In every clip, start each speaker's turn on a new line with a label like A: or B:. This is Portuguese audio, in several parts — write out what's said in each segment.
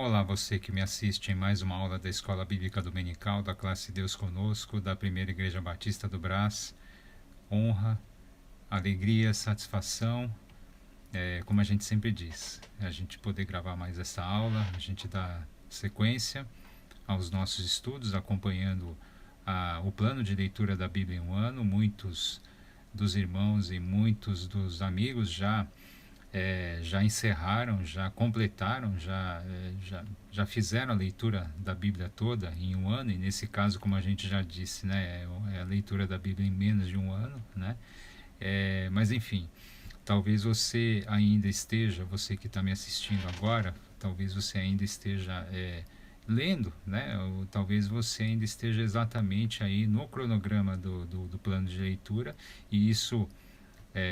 A: Olá, você que me assiste em mais uma aula da Escola Bíblica Dominical da classe Deus Conosco, da Primeira Igreja Batista do Brás. Honra, alegria, satisfação, como a gente sempre diz, a gente poder gravar mais essa aula, a gente dá sequência aos nossos estudos, acompanhando o plano de leitura da Bíblia em um ano. Muitos dos irmãos e muitos dos amigos já encerraram, já completaram, já fizeram a leitura da Bíblia toda em um ano, e nesse caso, como a gente já disse, né, é a leitura da Bíblia em menos de um ano, né? Mas enfim, talvez você ainda esteja, você que está me assistindo agora, talvez você ainda esteja lendo, né? Ou talvez você ainda esteja exatamente aí no cronograma do plano de leitura, e isso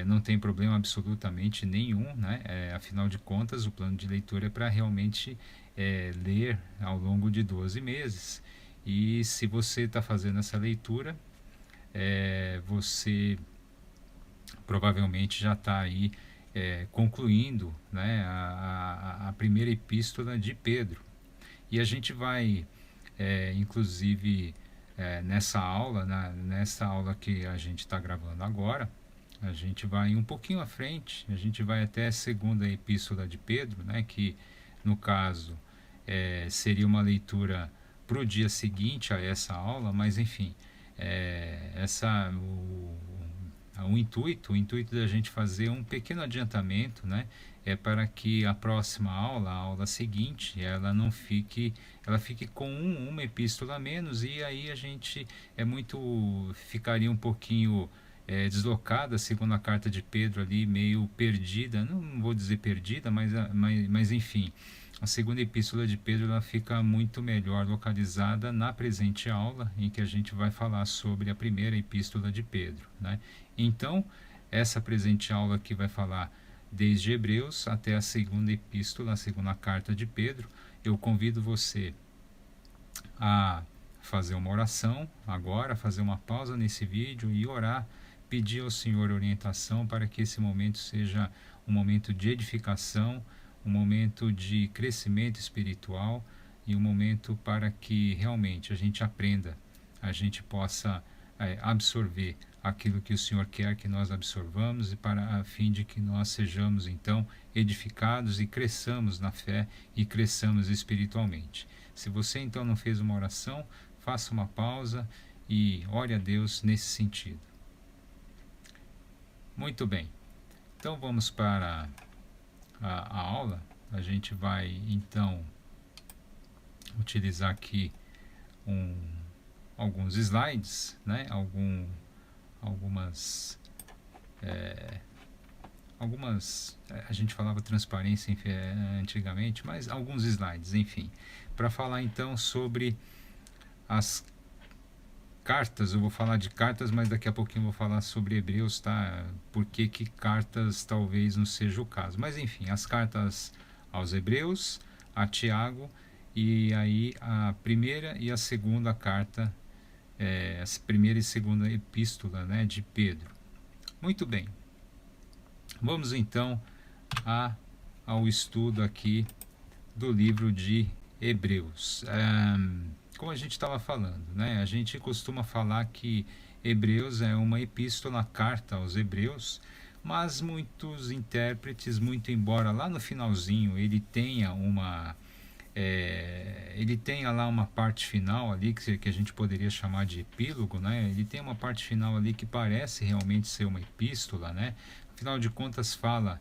A: não tem problema absolutamente nenhum, né? Afinal de contas, o plano de leitura é para realmente ler ao longo de 12 meses. E se você está fazendo essa leitura, você provavelmente já está aí concluindo, né, a primeira epístola de Pedro. E a gente vai, inclusive, nessa aula que a gente está gravando agora, a gente vai um pouquinho à frente, a gente vai até a segunda epístola de Pedro, né, que no caso seria uma leitura para o dia seguinte a essa aula, mas enfim, o intuito da gente fazer um pequeno adiantamento, né, é para que a próxima aula, a aula seguinte, ela fique com uma epístola a menos, e aí a gente ficaria um pouquinho deslocada, segundo a carta de Pedro ali, meio perdida, não vou dizer perdida, mas enfim, a segunda epístola de Pedro ela fica muito melhor localizada na presente aula, em que a gente vai falar sobre a primeira epístola de Pedro, né? Então, essa presente aula aqui vai falar desde Hebreus até a segunda epístola, a segunda carta de Pedro. Eu convido você a fazer uma oração agora, fazer uma pausa nesse vídeo e orar, pedir ao Senhor orientação para que esse momento seja um momento de edificação, um momento de crescimento espiritual e um momento para que realmente a gente aprenda, a gente possa absorver aquilo que o Senhor quer que nós absorvamos, e para a fim de que nós sejamos então edificados e cresçamos na fé e cresçamos espiritualmente. Se você então não fez uma oração, faça uma pausa e ore a Deus nesse sentido. Muito bem, então vamos para a aula. A gente vai então utilizar aqui alguns slides, né? Algumas a gente falava transparência antigamente, mas alguns slides, enfim, para falar então sobre as cartas. Eu vou falar de cartas, mas daqui a pouquinho eu vou falar sobre Hebreus, tá? Por que cartas talvez não seja o caso. Mas enfim, as cartas aos Hebreus, a Tiago, e aí a primeira e a segunda carta, a primeira e segunda epístola, né, de Pedro. Muito bem. Vamos então ao estudo aqui do livro de Hebreus. Como a gente estava falando, né? A gente costuma falar que Hebreus é uma epístola, carta aos Hebreus, mas muitos intérpretes, muito embora lá no finalzinho ele tenha lá uma parte final ali que a gente poderia chamar de epílogo, né? Ele tem uma parte final ali que parece realmente ser uma epístola, né? Afinal de contas fala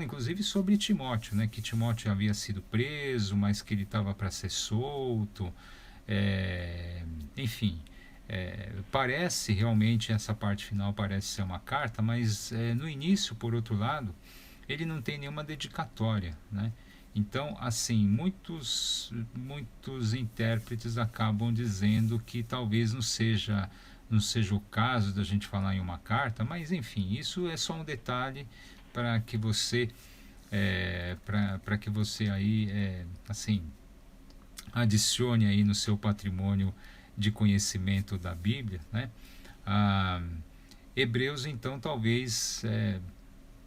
A: inclusive sobre Timóteo, né? Que Timóteo havia sido preso, mas que ele estava para ser solto, enfim, parece realmente, essa parte final parece ser uma carta, mas no início, por outro lado, ele não tem nenhuma dedicatória, né? Então, assim, muitos intérpretes acabam dizendo que talvez não seja o caso da gente falar em uma carta, mas enfim, isso é só um detalhe para que você para que você aí assim adicione aí no seu patrimônio de conhecimento da Bíblia, né? Hebreus então talvez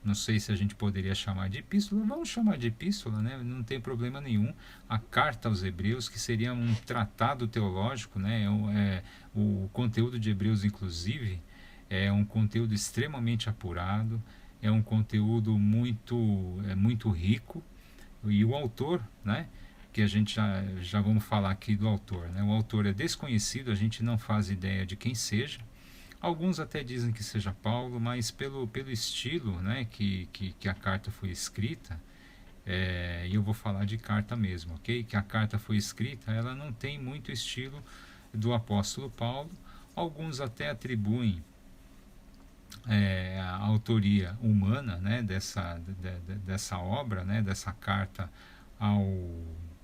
A: Não sei se a gente poderia chamar de epístola, vamos chamar de epístola, né? Não tem problema nenhum. A carta aos Hebreus, que seria um tratado teológico, né? O conteúdo de Hebreus, inclusive, é um conteúdo extremamente apurado, é um conteúdo muito rico, e o autor, né? Que a gente já vamos falar aqui do autor, né? O autor é desconhecido, a gente não faz ideia de quem seja. Alguns até dizem que seja Paulo, mas pelo estilo, né, que a carta foi escrita, e eu vou falar de carta mesmo, ok? Que a carta foi escrita, ela não tem muito estilo do apóstolo Paulo. Alguns até atribuem a autoria humana, né, dessa obra, né, dessa carta ao,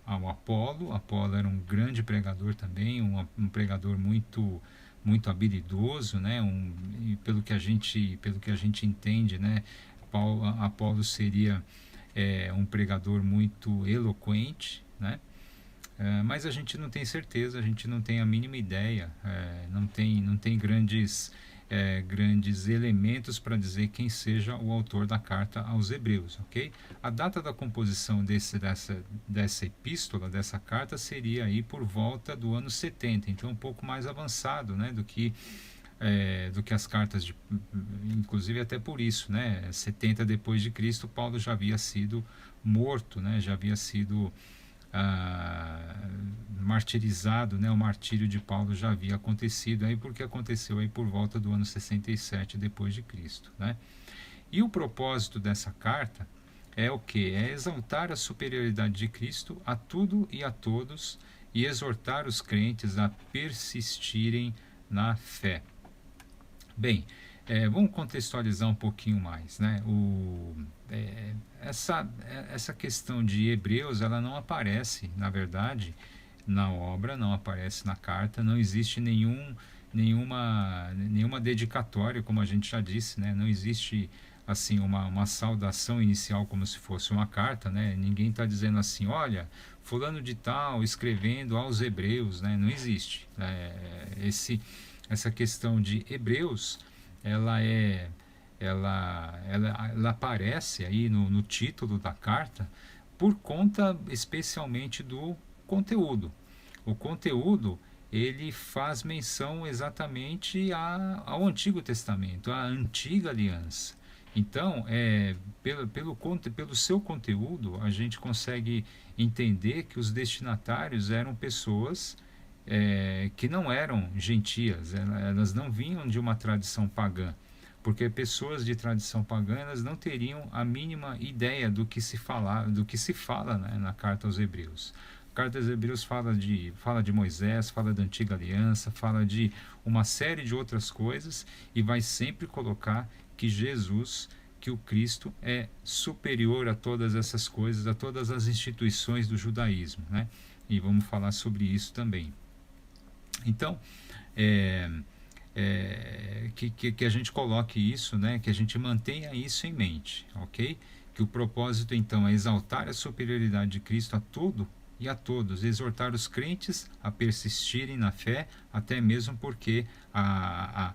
A: ao Apolo. Apolo era um grande pregador também, um pregador muito habilidoso, né, e pelo que a gente entende, né, Apolo seria um pregador muito eloquente, né, mas a gente não tem certeza, a gente não tem a mínima ideia, não tem grandes elementos para dizer quem seja o autor da carta aos Hebreus, ok? A data da composição dessa epístola, dessa carta, seria aí por volta do ano 70, então um pouco mais avançado, né, do que as cartas inclusive até por isso, né, 70 depois de Cristo, Paulo já havia sido morto, né, já havia sido martirizado, né? O martírio de Paulo já havia acontecido aí, porque aconteceu aí por volta do ano 67 depois de Cristo, né? E o propósito dessa carta é o que? É exaltar a superioridade de Cristo a tudo e a todos e exortar os crentes a persistirem na fé. Bem, vamos contextualizar um pouquinho mais, né? Essa questão de Hebreus, ela não aparece, na verdade, na obra, não aparece na carta, não existe nenhuma dedicatória, como a gente já disse, né? Não existe assim uma saudação inicial como se fosse uma carta, né? Ninguém está dizendo assim, olha, fulano de tal escrevendo aos Hebreus, né? Não existe. Essa questão de Hebreus, ela é ela aparece aí no título da carta por conta especialmente do conteúdo. O conteúdo, ele faz menção exatamente ao Antigo Testamento, à Antiga Aliança. Então, pelo seu conteúdo, a gente consegue entender que os destinatários eram pessoas que não eram gentias, elas não vinham de uma tradição pagã, porque pessoas de tradição pagã elas não teriam a mínima ideia do que se fala, né, na carta aos Hebreus. A carta aos Hebreus fala de Moisés, fala da antiga aliança, fala de uma série de outras coisas e vai sempre colocar que Jesus, que o Cristo é superior a todas essas coisas, a todas as instituições do judaísmo, né? E vamos falar sobre isso também. Então, que a gente coloque isso, né, que a gente mantenha isso em mente, ok? Que o propósito, então, é exaltar a superioridade de Cristo a tudo e a todos, exortar os crentes a persistirem na fé, até mesmo porque a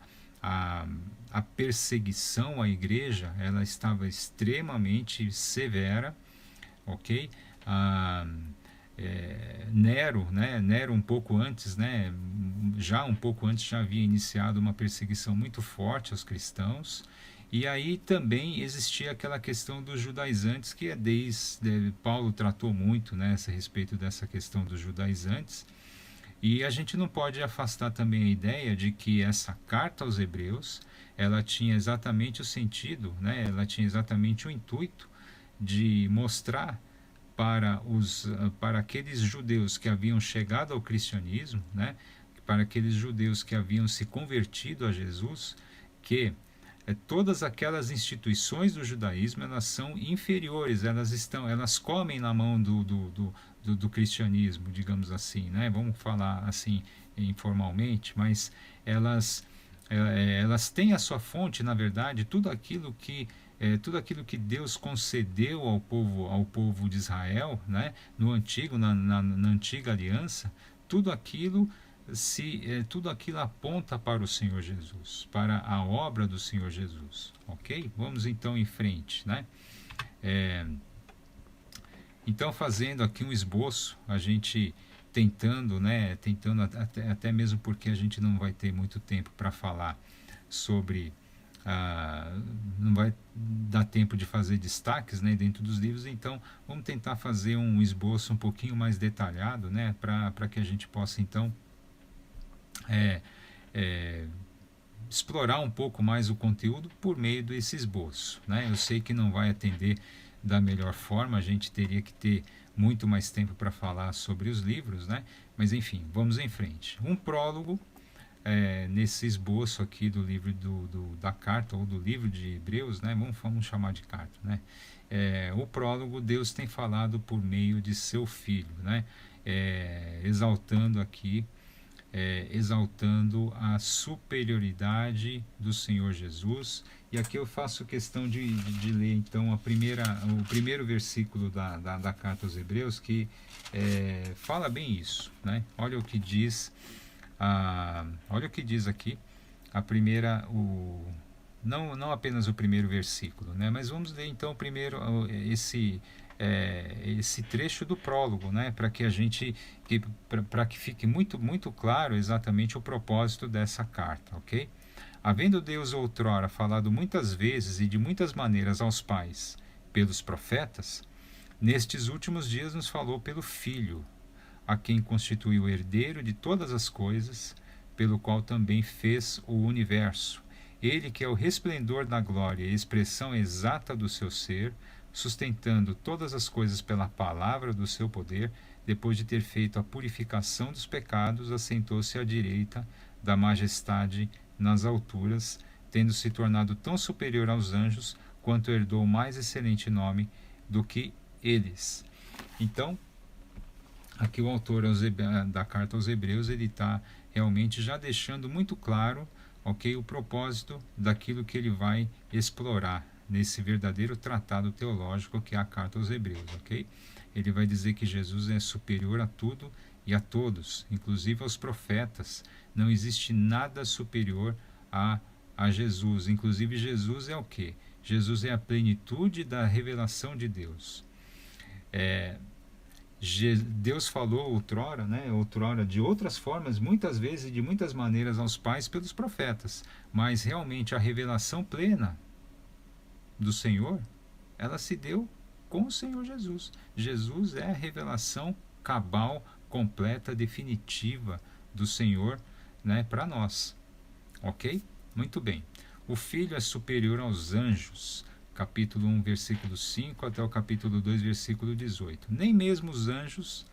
A: perseguição à igreja, ela estava extremamente severa, ok? Nero um pouco antes, né, já um pouco antes já havia iniciado uma perseguição muito forte aos cristãos, e aí também existia aquela questão dos judaizantes, que Paulo tratou muito, né, a respeito dessa questão dos judaizantes, e a gente não pode afastar também a ideia de que essa carta aos Hebreus, ela tinha exatamente o sentido, né, ela tinha exatamente o intuito de mostrar para aqueles judeus que haviam chegado ao cristianismo, né, para aqueles judeus que haviam se convertido a Jesus, que todas aquelas instituições do judaísmo elas são inferiores, elas comem na mão do cristianismo, digamos assim, né? Vamos falar assim informalmente, mas elas têm a sua fonte, na verdade, tudo aquilo que Deus concedeu ao povo de Israel, né, no antigo, na antiga aliança, tudo aquilo se tudo aquilo aponta para o Senhor Jesus, para a obra do Senhor Jesus, ok? Vamos então em frente, né? Então, fazendo aqui um esboço, a gente tentando, né? Tentando até mesmo porque a gente não vai ter muito tempo para falar sobre não vai dar tempo de fazer destaques, né, dentro dos livros, então vamos tentar fazer um esboço um pouquinho mais detalhado, né, para que a gente possa então é, é, explorar um pouco mais o conteúdo por meio desse esboço, né? Eu sei que não vai atender da melhor forma, a gente teria que ter muito mais tempo para falar sobre os livros, né? Mas enfim, vamos em frente. Um prólogo nesse esboço aqui do livro da carta ou do livro de Hebreus, né? Vamos chamar de carta, né? O prólogo, Deus tem falado por meio de seu Filho, né? Exaltando aqui, exaltando a superioridade do Senhor Jesus. E aqui eu faço questão de ler então o primeiro versículo da carta aos Hebreus, que fala bem isso, né? Olha o que diz. Olha o que diz aqui a primeira, não apenas o primeiro versículo, né? Mas vamos ler então primeiro esse trecho do prólogo, né? Para que a gente, para que fique muito claro exatamente o propósito dessa carta, ok? Havendo Deus outrora falado muitas vezes e de muitas maneiras aos pais pelos profetas, nestes últimos dias nos falou pelo Filho, a quem constituiu o herdeiro de todas as coisas, pelo qual também fez o universo. Ele que é o resplendor da glória e a expressão exata do seu ser, sustentando todas as coisas pela palavra do seu poder, depois de ter feito a purificação dos pecados, assentou-se à direita da majestade nas alturas, tendo se tornado tão superior aos anjos, quanto herdou mais excelente nome do que eles. Então, aqui o autor da carta aos Hebreus, ele está realmente já deixando muito claro, ok, o propósito daquilo que ele vai explorar nesse verdadeiro tratado teológico que é a carta aos Hebreus, ok? Ele vai dizer que Jesus é superior a tudo e a todos, inclusive aos profetas. Não existe nada superior a Jesus. Inclusive Jesus é o quê? Jesus é a plenitude da revelação de Deus. Deus falou outrora, né, outrora de outras formas, muitas vezes e de muitas maneiras aos pais pelos profetas, mas realmente a revelação plena do Senhor, ela se deu com o Senhor Jesus. Jesus é a revelação cabal, completa, definitiva do Senhor, né, para nós. Ok? Muito bem. O Filho é superior aos anjos. Capítulo 1, versículo 5 até o capítulo 2, versículo 18. Nem mesmo os anjos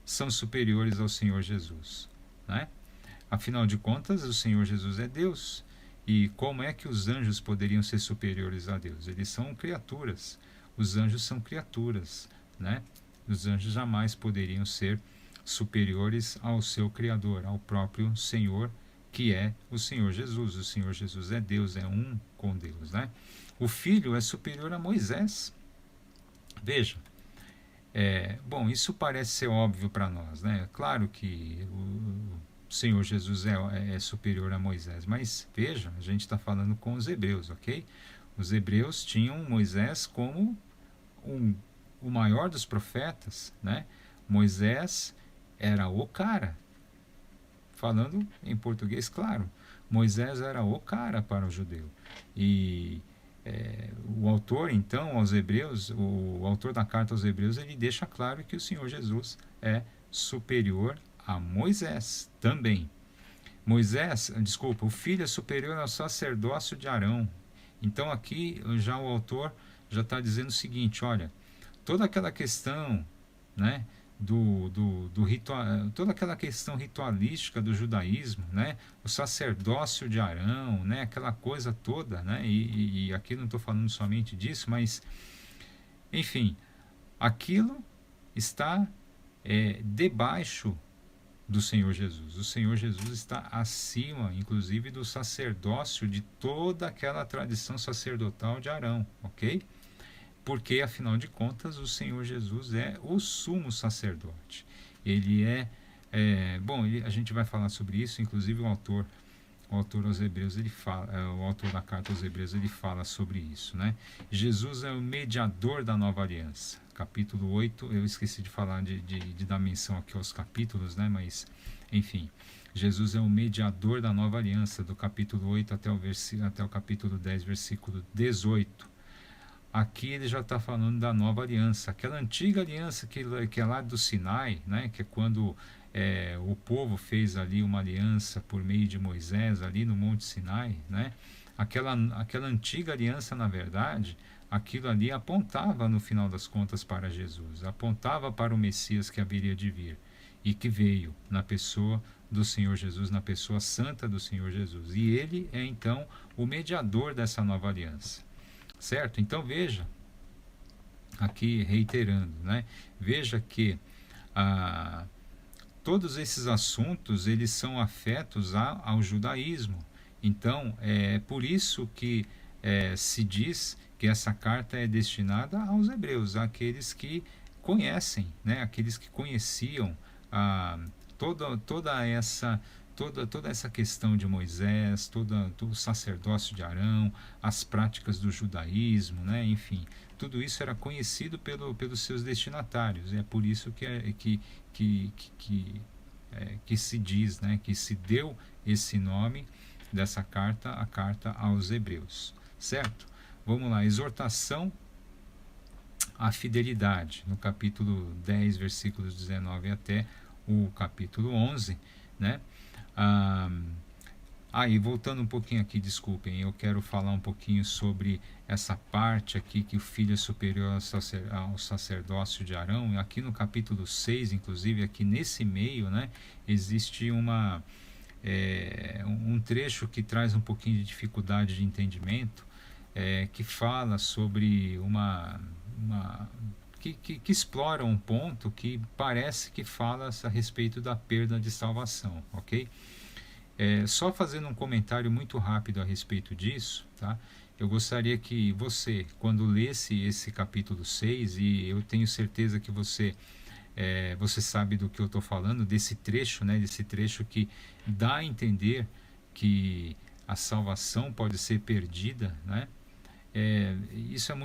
A: são superiores ao Senhor Jesus, né? Afinal de contas, o Senhor Jesus é Deus. E como é que os anjos poderiam ser superiores a Deus? Eles são criaturas. Os anjos são criaturas, né? Os anjos jamais poderiam ser superiores ao seu Criador, ao próprio Senhor, que é o Senhor Jesus. O Senhor Jesus é Deus, é um com Deus, né? O Filho é superior a Moisés. Veja, bom, isso parece ser óbvio para nós, né? Claro que o Senhor Jesus é superior a Moisés, mas veja, a gente está falando com os hebreus, ok? Os hebreus tinham Moisés como o maior dos profetas, né? Moisés era o cara. Falando em português, claro, Moisés era o cara para o judeu. E o autor, então, aos Hebreus, o autor da carta aos Hebreus, ele deixa claro que o Senhor Jesus é superior a Moisés também. O Filho é superior ao sacerdócio de Arão. Então aqui já o autor já está dizendo o seguinte, olha, toda aquela questão, né, do ritual, toda aquela questão ritualística do judaísmo, né, o sacerdócio de Arão, né, aquela coisa toda, né, e aqui não estou falando somente disso, mas enfim, aquilo está debaixo do Senhor Jesus. O Senhor Jesus está acima, inclusive, do sacerdócio de toda aquela tradição sacerdotal de Arão, ok? Porque, afinal de contas, o Senhor Jesus é o sumo sacerdote. Ele é Bom, a gente vai falar sobre isso, inclusive o autor aos Hebreus, ele fala, o autor da carta aos Hebreus, ele fala sobre isso, né? Jesus é o mediador da nova aliança. Capítulo 8, eu esqueci de falar de dar menção aqui aos capítulos, né? Mas, enfim, Jesus é o mediador da nova aliança, do capítulo 8 até o capítulo 10, versículo 18. Aqui ele já está falando da nova aliança, aquela antiga aliança que é lá do Sinai, né? Que é quando o povo fez ali uma aliança por meio de Moisés ali no Monte Sinai, né? Aquela antiga aliança, na verdade, aquilo ali apontava no final das contas para Jesus, apontava para o Messias que haveria de vir e que veio na pessoa do Senhor Jesus, na pessoa santa do Senhor Jesus. E ele é então o mediador dessa nova aliança, certo? Então veja, aqui reiterando, né? Veja que a todos esses assuntos eles são afetos ao judaísmo. Então, é por isso que se diz que essa carta é destinada aos hebreus, àqueles que conhecem, né? Aqueles que conheciam a, toda essa questão de Moisés, todo o sacerdócio de Arão, as práticas do judaísmo, né? Enfim, tudo isso era conhecido pelos seus destinatários. É por isso que se diz, né, que se deu esse nome dessa carta, a carta aos Hebreus, certo? Vamos lá, exortação à fidelidade, no capítulo 10, versículos 19 até o capítulo 11, né? E voltando um pouquinho aqui, desculpem, eu quero falar um pouquinho sobre essa parte aqui que o filho é superior ao sacerdócio de Arão. Aqui no capítulo 6, inclusive, aqui nesse meio, né, existe um trecho que traz um pouquinho de dificuldade de entendimento, que fala sobre que explora um ponto que parece que fala a respeito da perda de salvação, ok? Só fazendo um comentário muito rápido a respeito disso, tá? Eu gostaria que você, quando lesse esse capítulo 6, e eu tenho certeza que você sabe do que eu estou falando, desse trecho, né? Desse trecho que dá a entender que a salvação pode ser perdida, né? Isso é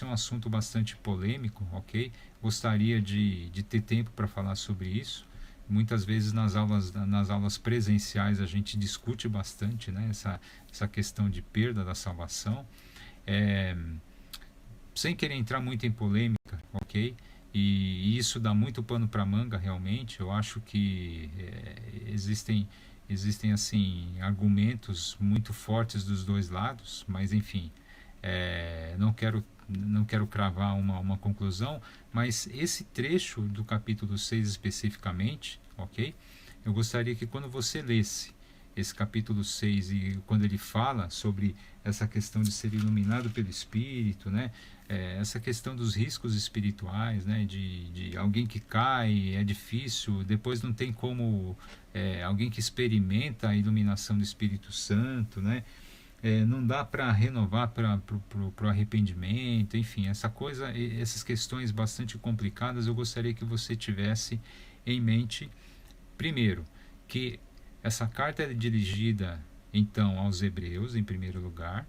A: um assunto bastante polêmico, ok? Gostaria de ter tempo para falar sobre isso. Muitas vezes nas aulas presenciais a gente discute bastante, né, essa questão de perda da salvação, sem querer entrar muito em polêmica, ok? E isso dá muito pano para manga, realmente. Eu acho que existem assim argumentos muito fortes dos dois lados, mas enfim, não quero cravar uma conclusão, mas esse trecho do capítulo 6 especificamente, ok? Eu gostaria que quando você lesse esse capítulo 6 e quando ele fala sobre essa questão de ser iluminado pelo Espírito, né? Essa questão dos riscos espirituais, né? De alguém que cai, é difícil, depois não tem como alguém que experimenta a iluminação do Espírito Santo, né? Não dá para renovar para o arrependimento, enfim, essas questões bastante complicadas, eu gostaria que você tivesse em mente, primeiro, que essa carta é dirigida então aos hebreus em primeiro lugar,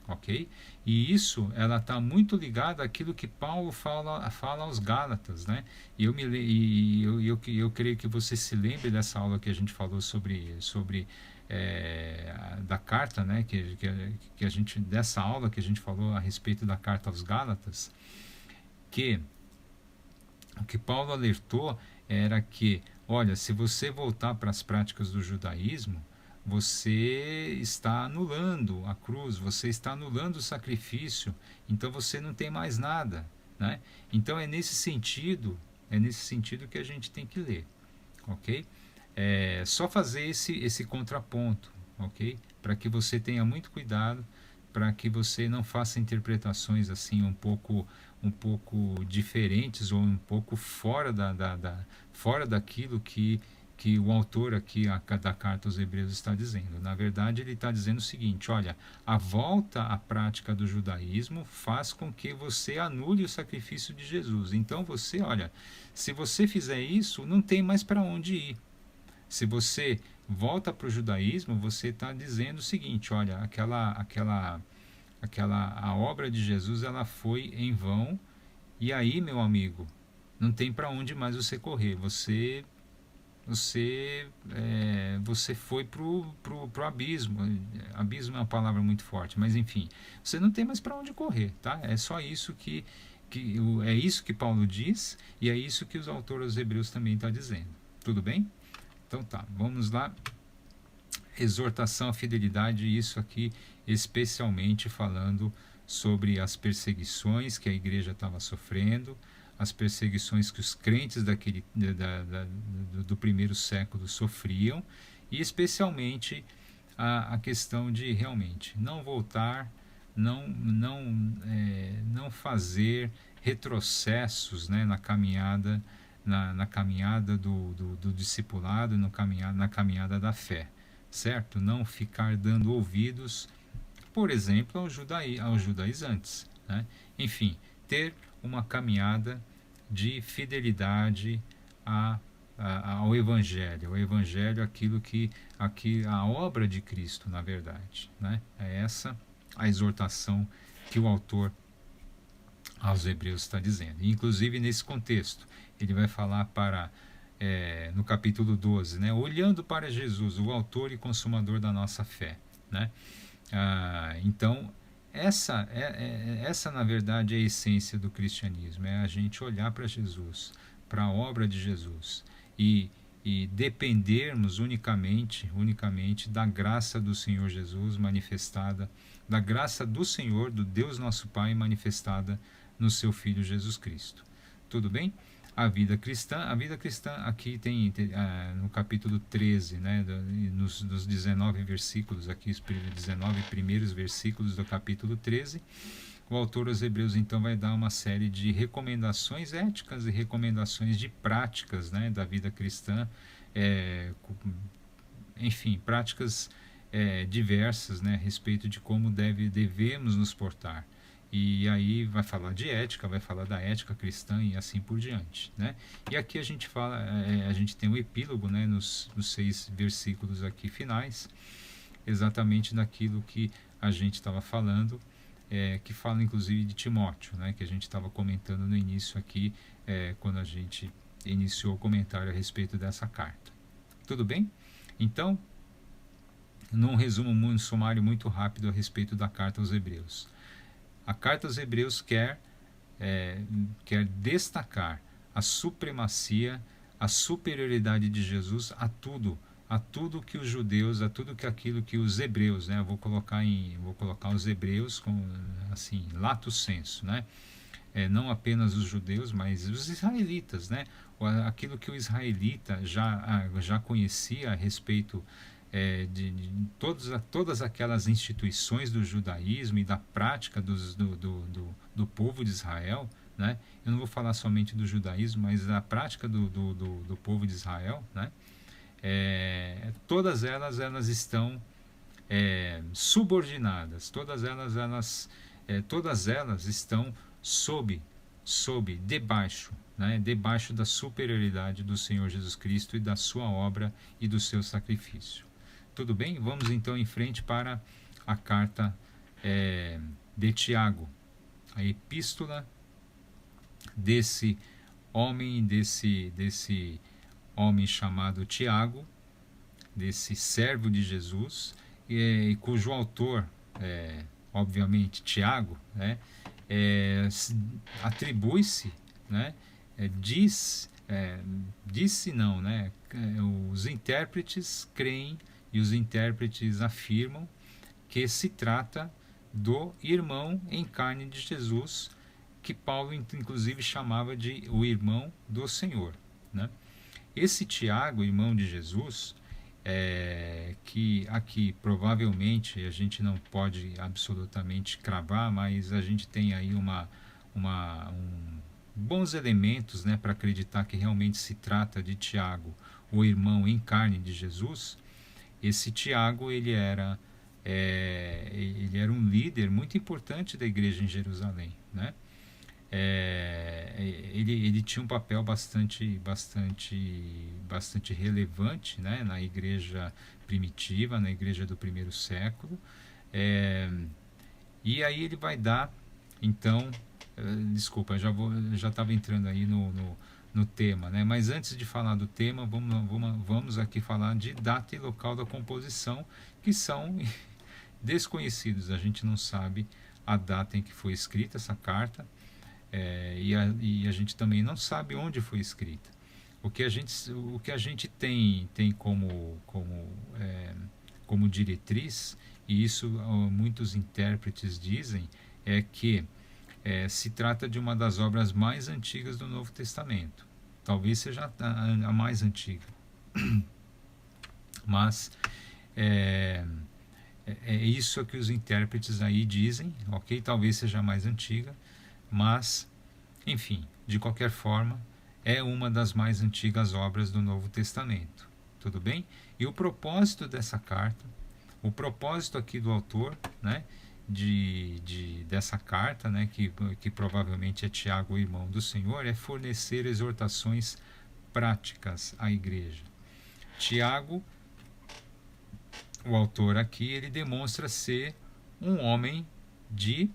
A: ok? E isso ela está muito ligada àquilo que Paulo fala aos Gálatas, né? E eu creio que você se lembre dessa aula que a gente falou sobre da carta, né, que a gente, dessa aula que a gente falou a respeito da carta aos Gálatas, que o que Paulo alertou era que, olha, se você voltar para as práticas do judaísmo, você está anulando a cruz, você está anulando o sacrifício, então você não tem mais nada, né? Então é nesse sentido que a gente tem que ler, ok? Só fazer esse contraponto, ok? Para que você tenha muito cuidado, para que você não faça interpretações assim um pouco diferentes ou um pouco fora daquilo que que o autor aqui da carta aos Hebreus está dizendo. Na verdade, ele está dizendo o seguinte: olha, a volta à prática do judaísmo faz com que você anule o sacrifício de Jesus. Então você, olha, se você fizer isso, não tem mais para onde ir. Se você volta para o judaísmo, você está dizendo o seguinte: olha, a obra de Jesus, ela foi em vão. E aí, meu amigo, não tem para onde mais você correr. Você foi pro abismo. Abismo é uma palavra muito forte, mas enfim, você não tem mais para onde correr, tá? É só isso é isso que Paulo diz, e é isso que os autores hebreus também estão dizendo. Tudo bem? Então tá, vamos lá. Exortação à fidelidade, isso aqui especialmente falando sobre as perseguições que a igreja estava sofrendo, as perseguições que os crentes do primeiro século sofriam, e especialmente a questão de realmente não voltar, não fazer retrocessos, né, na caminhada, na caminhada do discipulado, na caminhada da fé, certo? Não ficar dando ouvidos, por exemplo, aos judaizantes, né? Enfim, ter uma caminhada de fidelidade ao Evangelho. O Evangelho, a obra de Cristo, na verdade, né? É essa a exortação que o autor aos Hebreus está dizendo. E, inclusive, nesse contexto, ele vai falar no capítulo 12, né? Olhando para Jesus, o autor e consumador da nossa fé, né? Então, essa, na verdade, é a essência do cristianismo, é a gente olhar para Jesus, para a obra de Jesus, e dependermos unicamente da graça do Senhor Jesus manifestada, da graça do Senhor, do Deus nosso Pai manifestada no seu Filho Jesus Cristo. Tudo bem? A vida cristã aqui tem no capítulo 13, né, nos 19 versículos, aqui os 19 primeiros versículos do capítulo 13, o autor aos Hebreus então vai dar uma série de recomendações éticas e recomendações de práticas, né, da vida cristã, enfim, práticas diversas, né, a respeito de como devemos nos portar. E aí vai falar de ética, vai falar da ética cristã e assim por diante, né? E aqui a gente a gente tem um epílogo, né, nos 6 versículos aqui finais, exatamente daquilo que a gente estava falando, que fala inclusive de Timóteo, né, que a gente estava comentando no início aqui, quando a gente iniciou o comentário a respeito dessa carta. Tudo bem? Então, num resumo sumário muito rápido a respeito da carta aos Hebreus. A carta aos Hebreus quer destacar a supremacia, a superioridade de Jesus a tudo que os judeus, a tudo aquilo que os hebreus, né? Vou colocar os hebreus com assim, lato sensu, né? Não apenas os judeus, mas os israelitas, né? Aquilo que o israelita já conhecia a respeito de todas aquelas instituições do judaísmo e da prática do povo de Israel, né? Eu não vou falar somente do judaísmo, mas da prática do povo de Israel, né? Todas elas estão subordinadas, todas elas estão debaixo, né? Debaixo da superioridade do Senhor Jesus Cristo e da sua obra e do seu sacrifício. Tudo bem? Vamos então em frente para a carta de Tiago, a epístola desse homem chamado Tiago, desse servo de Jesus, cujo autor, obviamente, Tiago, né, atribui-se, né, disse não, né, os intérpretes creem e os intérpretes afirmam que se trata do irmão em carne de Jesus, que Paulo inclusive chamava de o irmão do Senhor, né? Esse Tiago, irmão de Jesus, que aqui provavelmente a gente não pode absolutamente cravar, mas a gente tem aí bons elementos, né, para acreditar que realmente se trata de Tiago, o irmão em carne de Jesus. Esse Tiago, ele era um líder muito importante da igreja em Jerusalém, né? Ele tinha um papel bastante relevante, né, na igreja primitiva, na igreja do primeiro século. É, e aí ele vai dar, então, desculpa, já estava entrando aí no tema, né? Mas antes de falar do tema, vamos aqui falar de data e local da composição, que são desconhecidos. A gente não sabe a data em que foi escrita essa carta, e a gente também não sabe onde foi escrita. O que a gente tem como diretriz, e isso muitos intérpretes dizem, é que se trata de uma das obras mais antigas do Novo Testamento. Talvez seja a mais antiga. Mas é isso que os intérpretes aí dizem, ok? Talvez seja a mais antiga, mas, enfim, de qualquer forma, é uma das mais antigas obras do Novo Testamento. Tudo bem? E o propósito dessa carta, o propósito aqui do autor, né, dessa carta, né, que provavelmente é Tiago, o irmão do Senhor, é fornecer exortações práticas à igreja. Tiago, o autor aqui, ele demonstra ser um homem de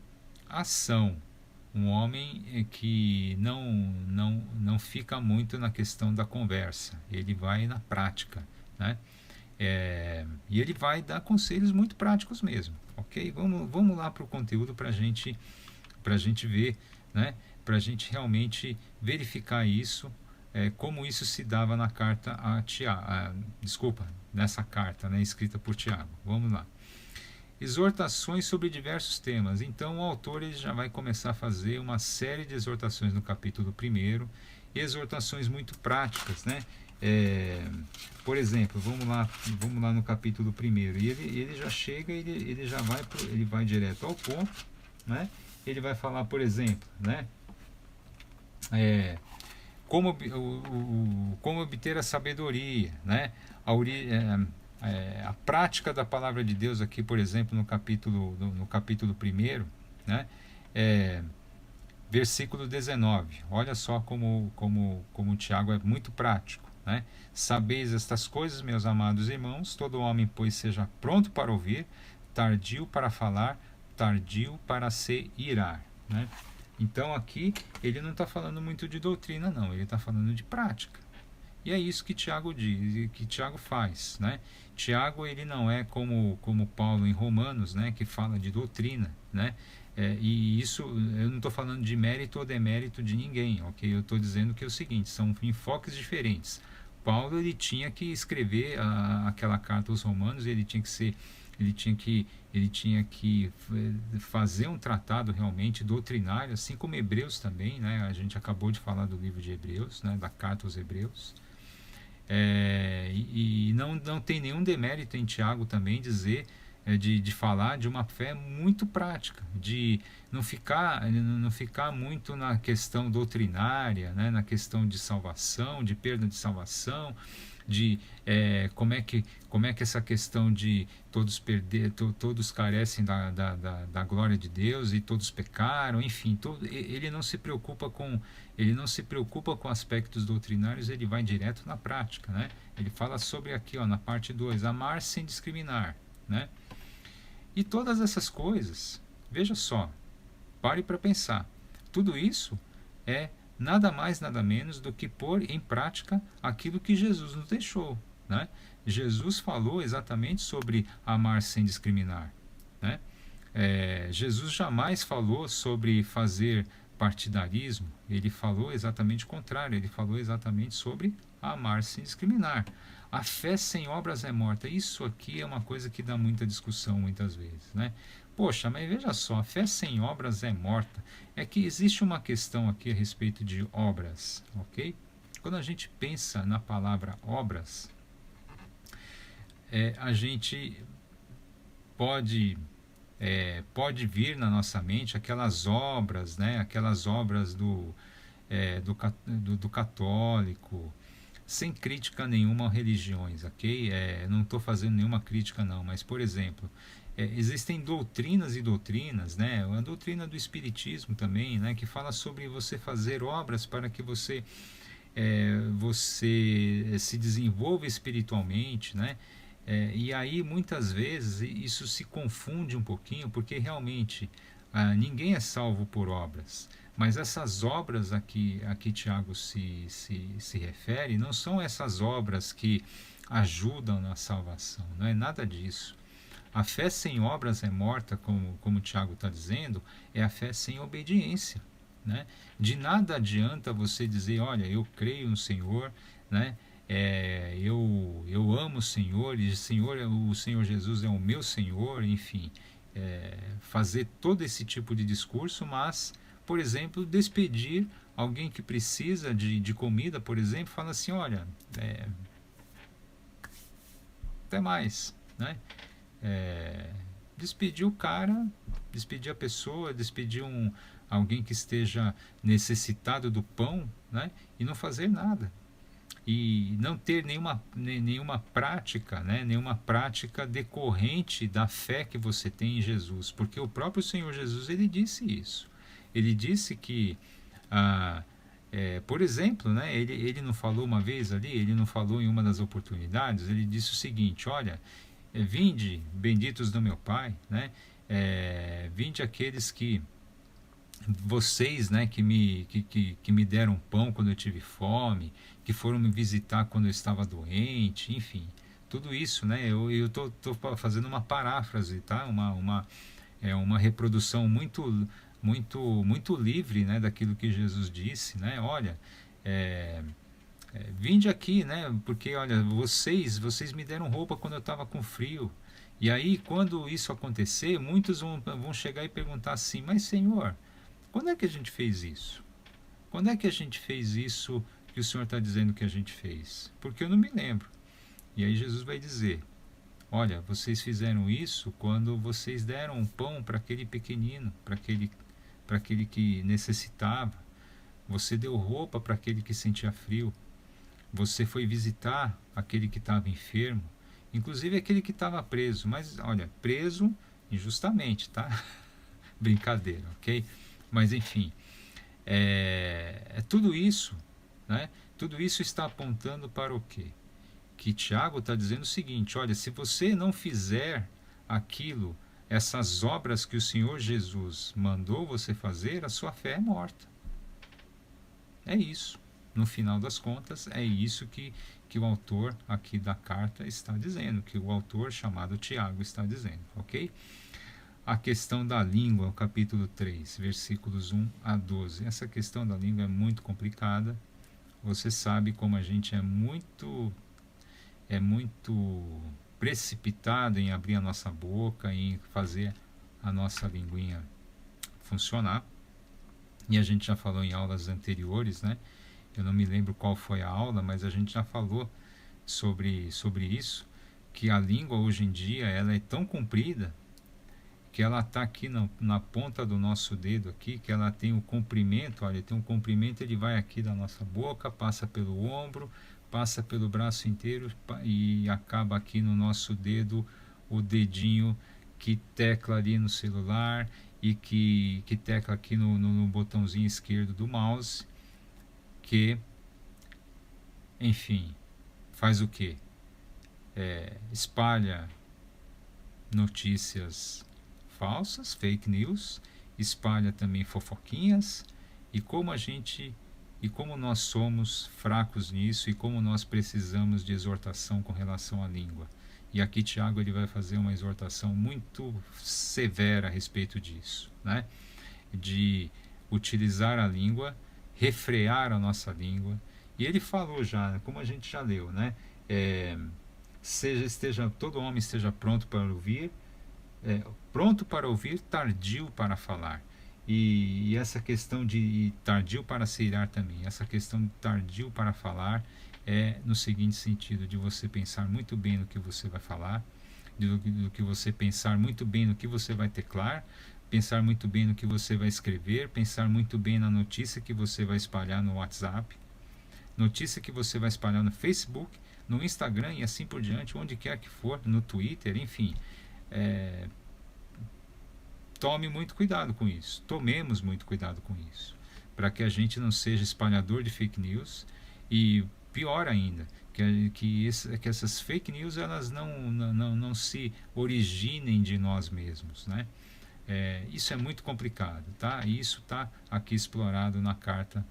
A: ação, um homem que não fica muito na questão da conversa, ele vai na prática, né? E ele vai dar conselhos muito práticos mesmo, ok? Vamos lá para o conteúdo para a gente ver, né? Para a gente realmente verificar isso, como isso se dava na carta a Tiago, nessa carta, né, escrita por Tiago. Vamos lá. Exortações sobre diversos temas. Então o autor ele já vai começar a fazer uma série de exortações no capítulo 1, exortações muito práticas, né? Por exemplo, vamos lá no capítulo 1, e ele já chega, ele vai direto ao ponto, né? Ele vai falar, por exemplo, né? Como obter a sabedoria, né? A prática da palavra de Deus aqui, por exemplo, no capítulo 1, né? Versículo 19. Olha só como o Tiago é muito prático, né? Sabeis estas coisas, meus amados irmãos, todo homem, pois, seja pronto para ouvir, tardio para falar, tardio para se irar, né? Então aqui ele não está falando muito de doutrina, não, ele está falando de prática. E é isso que Tiago diz, que Tiago faz, né? Tiago ele não é como Paulo em Romanos, né, que fala de doutrina, né? E isso eu não estou falando de mérito ou demérito de ninguém, ok? Eu estou dizendo que é o seguinte, são enfoques diferentes. Paulo ele tinha que escrever aquela carta aos Romanos, ele tinha que fazer um tratado realmente doutrinário, assim como Hebreus também, né? A gente acabou de falar do livro de Hebreus, né? Da carta aos Hebreus. E não tem nenhum demérito em Tiago também dizer de falar de uma fé muito prática, de não ficar muito na questão doutrinária, né, na questão de salvação, de perda de salvação, de como é que essa questão de todos carecem da glória de Deus e todos pecaram, enfim, ele não se preocupa com aspectos doutrinários, ele vai direto na prática, né? Ele fala sobre aqui, na parte 2, amar sem discriminar, né? E todas essas coisas, veja só, pare para pensar, tudo isso é nada mais, nada menos do que pôr em prática aquilo que Jesus nos deixou, né? Jesus falou exatamente sobre amar sem discriminar, né? Jesus jamais falou sobre fazer partidarismo, ele falou exatamente o contrário, ele falou exatamente sobre amar sem discriminar. A fé sem obras é morta. Isso aqui é uma coisa que dá muita discussão muitas vezes, né? Poxa, mas veja só, a fé sem obras é morta. É que existe uma questão aqui a respeito de obras, ok? Quando a gente pensa na palavra obras, a gente pode vir na nossa mente aquelas obras, né? Aquelas obras do católico, sem crítica nenhuma a religiões, ok? Não estou fazendo nenhuma crítica não, mas por exemplo, existem doutrinas e doutrinas, né? A doutrina do espiritismo também, né? Que fala sobre você fazer obras para que você se desenvolva espiritualmente, né? E aí muitas vezes isso se confunde um pouquinho, porque realmente ninguém é salvo por obras. Mas essas obras a que Tiago se refere não são essas obras que ajudam na salvação, não é nada disso. A fé sem obras é morta, como Tiago está dizendo, é a fé sem obediência. Né? De nada adianta você dizer, olha, eu creio no Senhor, né? Eu amo o Senhor, e o Senhor Jesus é o meu Senhor, enfim, fazer todo esse tipo de discurso, mas, por exemplo, despedir alguém que precisa de comida, por exemplo, fala assim, olha, até mais, né? Despedir o cara, despedir a pessoa, despedir alguém que esteja necessitado do pão, né? E não fazer nada. E não ter nenhuma prática, né? Nenhuma prática decorrente da fé que você tem em Jesus. Porque o próprio Senhor Jesus, ele disse isso. Ele disse que, por exemplo, né? Ele não falou uma vez ali, ele não falou em uma das oportunidades, ele disse o seguinte, olha, vinde, benditos do meu Pai, né? Vinde aqueles que vocês, né, que me deram pão quando eu tive fome, que foram me visitar quando eu estava doente, enfim, tudo isso, né? Eu tô fazendo uma paráfrase, tá? Uma reprodução muito livre, né, daquilo que Jesus disse, né? Olha, vinde aqui, né? Porque olha, vocês me deram roupa quando eu estava com frio. E aí, quando isso acontecer, muitos vão chegar e perguntar assim: mas Senhor, quando é que a gente fez isso? Quando é que a gente fez isso que o Senhor está dizendo que a gente fez? Porque eu não me lembro. E aí Jesus vai dizer: olha, vocês fizeram isso quando vocês deram um pão para aquele pequenino, para aquele que necessitava. Você deu roupa para aquele que sentia frio. Você foi visitar aquele que estava enfermo, inclusive aquele que estava preso, mas olha, preso injustamente, tá? Brincadeira, ok? Mas enfim, tudo isso, né? Tudo isso está apontando para o quê? Que Tiago está dizendo o seguinte: olha, se você não fizer aquilo, essas obras que o Senhor Jesus mandou você fazer, a sua fé é morta. É isso. No final das contas, é isso que o autor aqui da carta está dizendo, que o autor chamado Tiago está dizendo, ok? A questão da língua, o capítulo 3, versículos 1 a 12. Essa questão da língua é muito complicada. Você sabe como a gente é muito precipitado em abrir a nossa boca, em fazer a nossa linguinha funcionar. E a gente já falou em aulas anteriores, né? Eu não me lembro qual foi a aula, mas a gente já falou sobre isso, que a língua hoje em dia ela é tão comprida que ela está aqui na ponta do nosso dedo aqui, que ela tem o comprimento, olha, tem um comprimento, ele vai aqui da nossa boca, passa pelo ombro, passa pelo braço inteiro e acaba aqui no nosso dedo, o dedinho que tecla ali no celular e que tecla aqui no botãozinho esquerdo do mouse, que, enfim, faz o quê? Espalha notícias falsas, fake news, espalha também fofoquinhas, e como nós somos fracos nisso e como nós precisamos de exortação com relação à língua. E aqui Tiago ele vai fazer uma exortação muito severa a respeito disso, né? De utilizar a língua, refrear a nossa língua. E ele falou já, como a gente já leu, né? Todo homem esteja pronto para ouvir, tardio para falar. E essa questão de tardio para se irar também, essa questão de tardio para falar é no seguinte sentido, de você pensar muito bem no que você vai falar, do que você pensar muito bem no que você vai teclar, pensar muito bem no que você vai escrever, pensar muito bem na notícia que você vai espalhar no WhatsApp, notícia que você vai espalhar no Facebook, no Instagram e assim por diante, onde quer que for, no Twitter, enfim. É, tome muito cuidado com isso, tomemos muito cuidado com isso, para que a gente não seja espalhador de fake news e, pior ainda, que essas fake news elas não se originem de nós mesmos, né? Isso é muito complicado, tá? E isso está aqui explorado na carta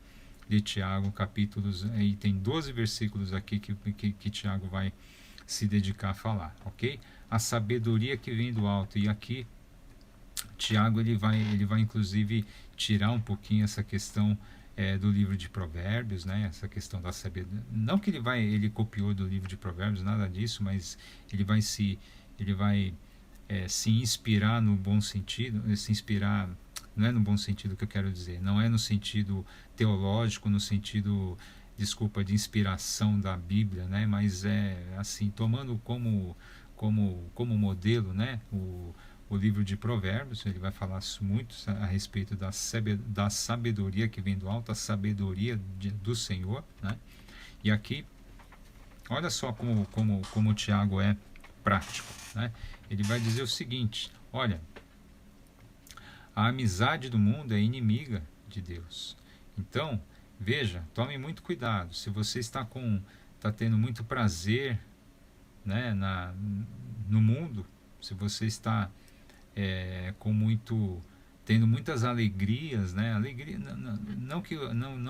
A: de Tiago, capítulos, e tem 12 versículos aqui que Tiago vai se dedicar a falar, ok? A sabedoria que vem do alto, e aqui Tiago ele vai inclusive tirar um pouquinho essa questão do livro de Provérbios, né? Essa questão da sabedoria. Não que ele copiou do livro de Provérbios, nada disso, mas ele vai se inspirar no bom sentido, se inspirar, não é no bom sentido que eu quero dizer, não é no sentido teológico, no sentido, desculpa, de inspiração da Bíblia, né? Mas é assim, tomando como modelo, né? O livro de Provérbios, ele vai falar muito a respeito da sabedoria que vem do alto, a sabedoria do Senhor, né? E aqui, olha só como o Tiago é prático, né? Ele vai dizer o seguinte: olha, a amizade do mundo é inimiga de Deus. Então, veja, tome muito cuidado. Se você está tendo muito prazer, né, no mundo, se você está tendo muitas alegrias, né? Alegria, não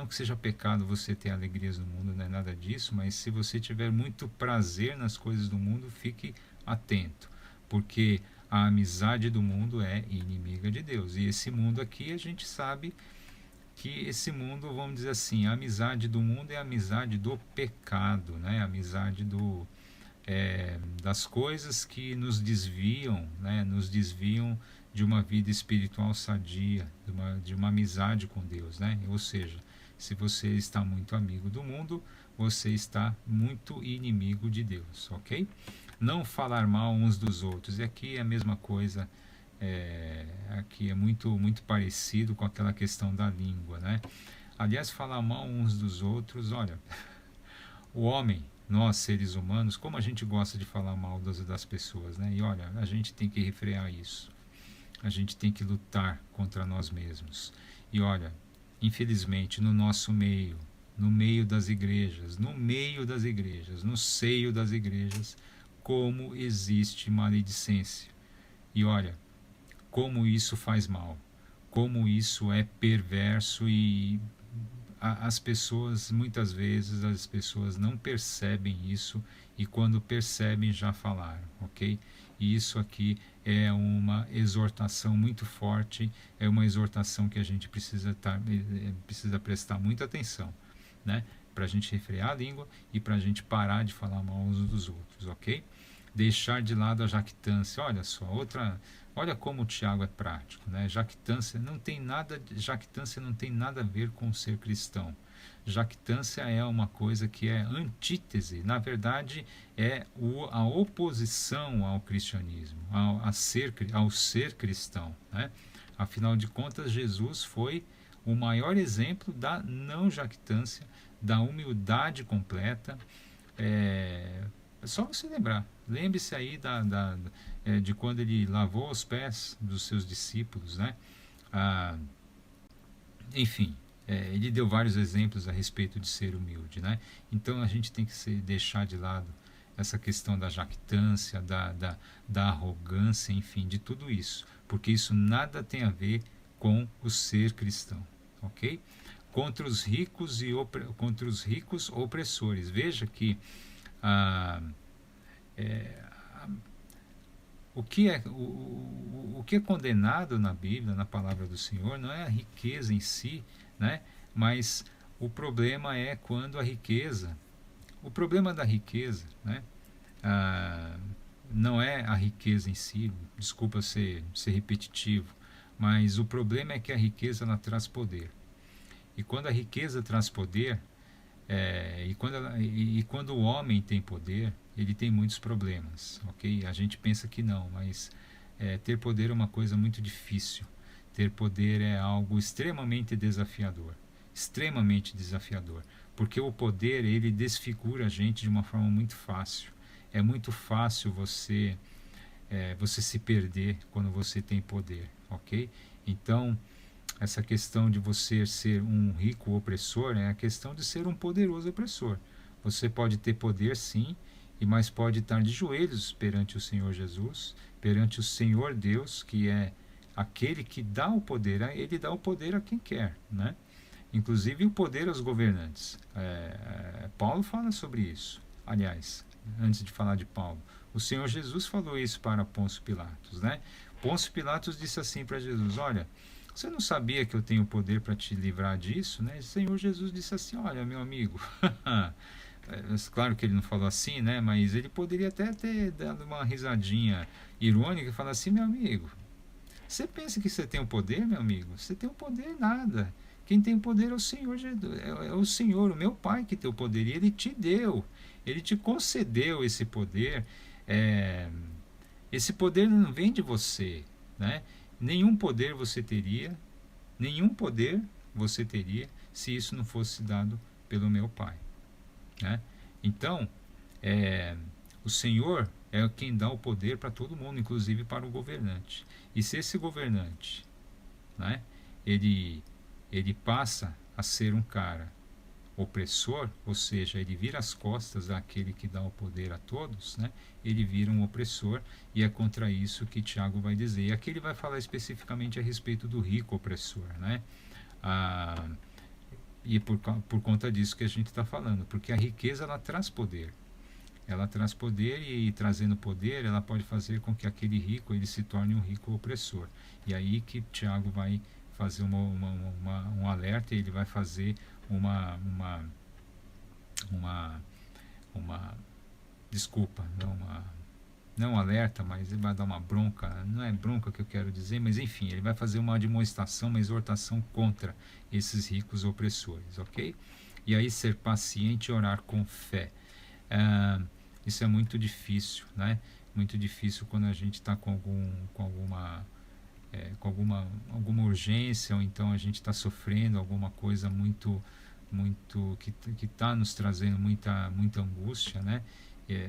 A: que seja pecado você ter alegrias no mundo, não é nada disso, mas se você tiver muito prazer nas coisas do mundo, fique atento, porque a amizade do mundo é inimiga de Deus. E esse mundo aqui, a gente sabe que esse mundo, vamos dizer assim, a amizade do mundo é a amizade do pecado, né? A amizade das coisas que nos desviam, né? Nos desviam de uma vida espiritual sadia, de uma amizade com Deus, né? Ou seja, se você está muito amigo do mundo, você está muito inimigo de Deus, ok? Não falar mal uns dos outros. E aqui é a mesma coisa, aqui é muito parecido com aquela questão da língua, né? Aliás, falar mal uns dos outros, olha, o homem, nós seres humanos, como a gente gosta de falar mal das pessoas, né? E olha, a gente tem que refrear isso. A gente tem que lutar contra nós mesmos. E olha, infelizmente, no nosso meio, no meio das igrejas, no seio das igrejas, como existe maledicência. E olha, como isso faz mal, como isso é perverso e as pessoas, muitas vezes, as pessoas não percebem isso e quando percebem já falaram, ok? E isso aqui é uma exortação muito forte, é uma exortação que a gente precisa prestar muita atenção, né? Para a gente refrear a língua e para a gente parar de falar mal uns dos outros, ok? Deixar de lado a jactância. Olha só, olha como o Tiago é prático, né? Jactância não tem nada a ver com ser cristão. Jactância é uma coisa que é antítese, na verdade é a oposição ao cristianismo, ao ser cristão, né? Afinal de contas, Jesus foi o maior exemplo da não jactância, da humildade completa. É só você lembrar. Lembre-se aí de quando ele lavou os pés dos seus discípulos, né? Enfim, ele deu vários exemplos a respeito de ser humilde, né? Então a gente tem que deixar de lado essa questão da jactância, da arrogância, enfim, de tudo isso, porque isso nada tem a ver com o ser cristão, ok? Contra os ricos opressores. Veja que o que é condenado na Bíblia, na palavra do Senhor, não é a riqueza em si, né? Mas o problema é quando o problema da riqueza, né? Não é a riqueza em si, desculpa ser repetitivo, mas o problema é que a riqueza ela traz poder. E quando a riqueza traz poder, e quando o homem tem poder, ele tem muitos problemas, ok? A gente pensa que não, mas ter poder é uma coisa muito difícil. Ter poder é algo extremamente desafiador, porque o poder ele desfigura a gente de uma forma muito fácil. É muito fácil você se perder quando você tem poder, ok? Então, essa questão de você ser um rico opressor é a questão de ser um poderoso opressor. Você pode ter poder sim, e mas pode estar de joelhos perante o Senhor Jesus, perante o Senhor Deus, que é aquele que dá o poder, ele dá o poder a quem quer, né? Inclusive o poder aos governantes. Paulo fala sobre isso. Aliás, antes de falar de Paulo, o Senhor Jesus falou isso para Pôncio Pilatos, né? Pôncio Pilatos disse assim para Jesus: olha, você não sabia que eu tenho poder para te livrar disso, né? O Senhor Jesus disse assim: olha, meu amigo, claro que ele não falou assim, né? Mas ele poderia até ter dado uma risadinha irônica e falar assim: meu amigo, você pensa que você tem o poder, meu amigo? Você tem o poder nada. Quem tem o poder é o Senhor, é o Senhor, o meu Pai que tem o poder. E Ele te deu, Ele te concedeu esse poder. É, esse poder não vem de você, né? Nenhum poder você teria, nenhum poder você teria se isso não fosse dado pelo meu Pai, né? Então, é, o Senhor é quem dá o poder para todo mundo, inclusive para o governante. E se esse governante, né, ele, ele passa a ser um cara opressor, ou seja, ele vira as costas àquele que dá o poder a todos, né, ele vira um opressor, e é contra isso que Tiago vai dizer. E aqui ele vai falar especificamente a respeito do rico opressor, né? Ah, e por conta disso que a gente está falando, porque a riqueza ela traz poder. Ela traz poder, e trazendo poder ela pode fazer com que aquele rico ele se torne um rico opressor. E aí que Tiago vai fazer um alerta, ele vai fazer uma, uma desculpa, não alerta, mas ele vai dar uma bronca, não é bronca que eu quero dizer, mas enfim, ele vai fazer uma demonstração, uma exortação contra esses ricos opressores, ok? E aí ser paciente e orar com fé. Isso é muito difícil, né? Muito difícil quando a gente está com alguma urgência, ou então a gente está sofrendo alguma coisa muito que está nos trazendo muita angústia, né?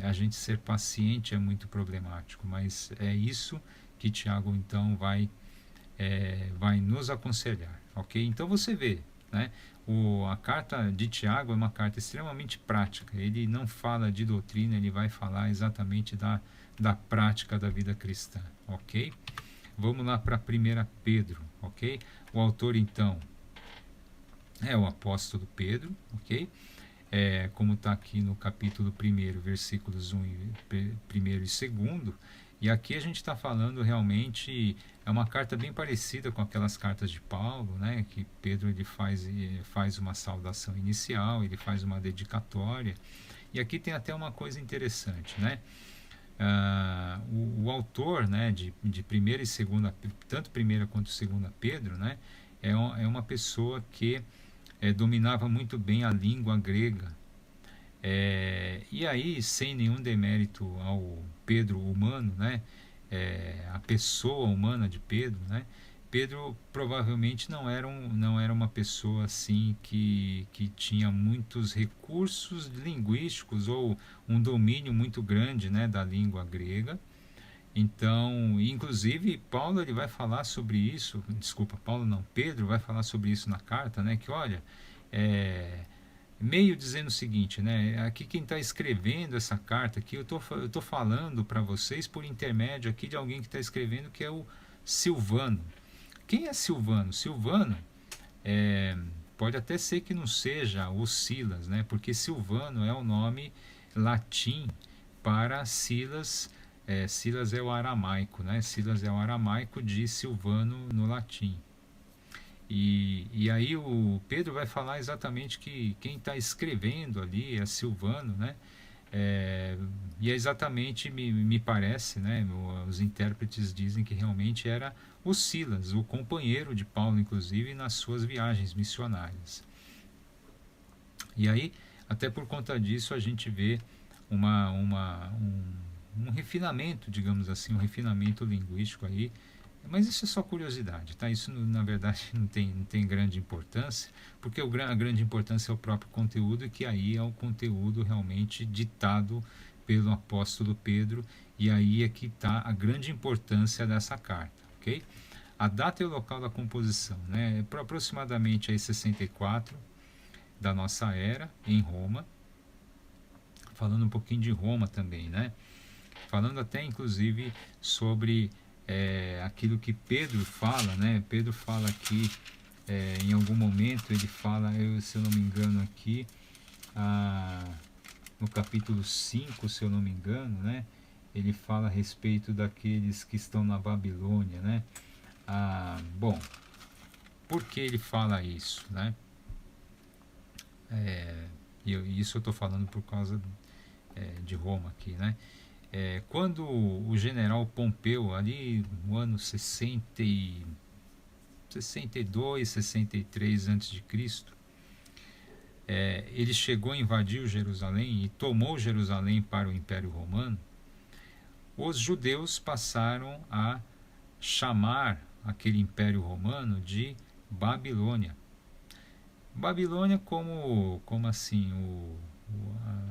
A: A gente ser paciente é muito problemático, mas é isso que Tiago então vai nos aconselhar, ok? Então você vê, né? A carta de Tiago é uma carta extremamente prática. Ele não fala de doutrina, ele vai falar exatamente da prática da vida cristã, ok? Vamos lá para 1 Pedro, ok? O autor então é o apóstolo Pedro, ok? Como está aqui no capítulo 1, versículos 1 e 2, e aqui a gente está falando realmente, é uma carta bem parecida com aquelas cartas de Paulo, né? Que Pedro ele faz uma saudação inicial, ele faz uma dedicatória, e aqui tem até uma coisa interessante, né? O autor, né, de primeira e segunda, tanto primeira quanto segunda Pedro, né? É uma pessoa que dominava muito bem a língua grega. E aí, sem nenhum demérito ao Pedro humano, né? A pessoa humana de Pedro, né? Pedro provavelmente não era uma pessoa assim que tinha muitos recursos linguísticos ou um domínio muito grande, né, da língua grega. Então, inclusive, Paulo ele vai falar sobre isso, desculpa, Paulo não, Pedro vai falar sobre isso na carta, né, que olha, meio dizendo o seguinte, né, aqui quem está escrevendo essa carta aqui, eu tô falando para vocês por intermédio aqui de alguém que está escrevendo, que é o Silvano. Quem é Silvano? Silvano pode até ser que não seja o Silas, né, porque Silvano é o nome latim para Silas. Silas é o aramaico, né? Silas é o aramaico de Silvano no latim. E aí o Pedro vai falar exatamente que quem está escrevendo ali é Silvano, né? E é exatamente, me parece, né? Os intérpretes dizem que realmente era o Silas, o companheiro de Paulo, inclusive, nas suas viagens missionárias. E aí, até por conta disso, a gente vê um refinamento, digamos assim, um refinamento linguístico aí Mas isso é só curiosidade, tá? Isso na verdade não tem grande importância, porque a grande importância é o próprio conteúdo, e que aí é o conteúdo realmente ditado pelo apóstolo Pedro, e aí é que está a grande importância dessa carta, ok? A data e o local da composição, né? É por aproximadamente aí 64 da nossa era, em Roma, falando um pouquinho de Roma também, né? Falando até inclusive sobre aquilo que Pedro fala, né? Pedro fala aqui, em algum momento ele fala, se eu não me engano aqui, no capítulo 5, se eu não me engano, né? Ele fala a respeito daqueles que estão na Babilônia, né? Bom, por que ele fala isso, né? Isso eu estou falando por causa de Roma aqui, né? Quando o general Pompeu, ali no ano 62, 63 a.C., ele chegou a invadir Jerusalém e tomou Jerusalém para o Império Romano, os judeus passaram a chamar aquele Império Romano de Babilônia. Babilônia como assim,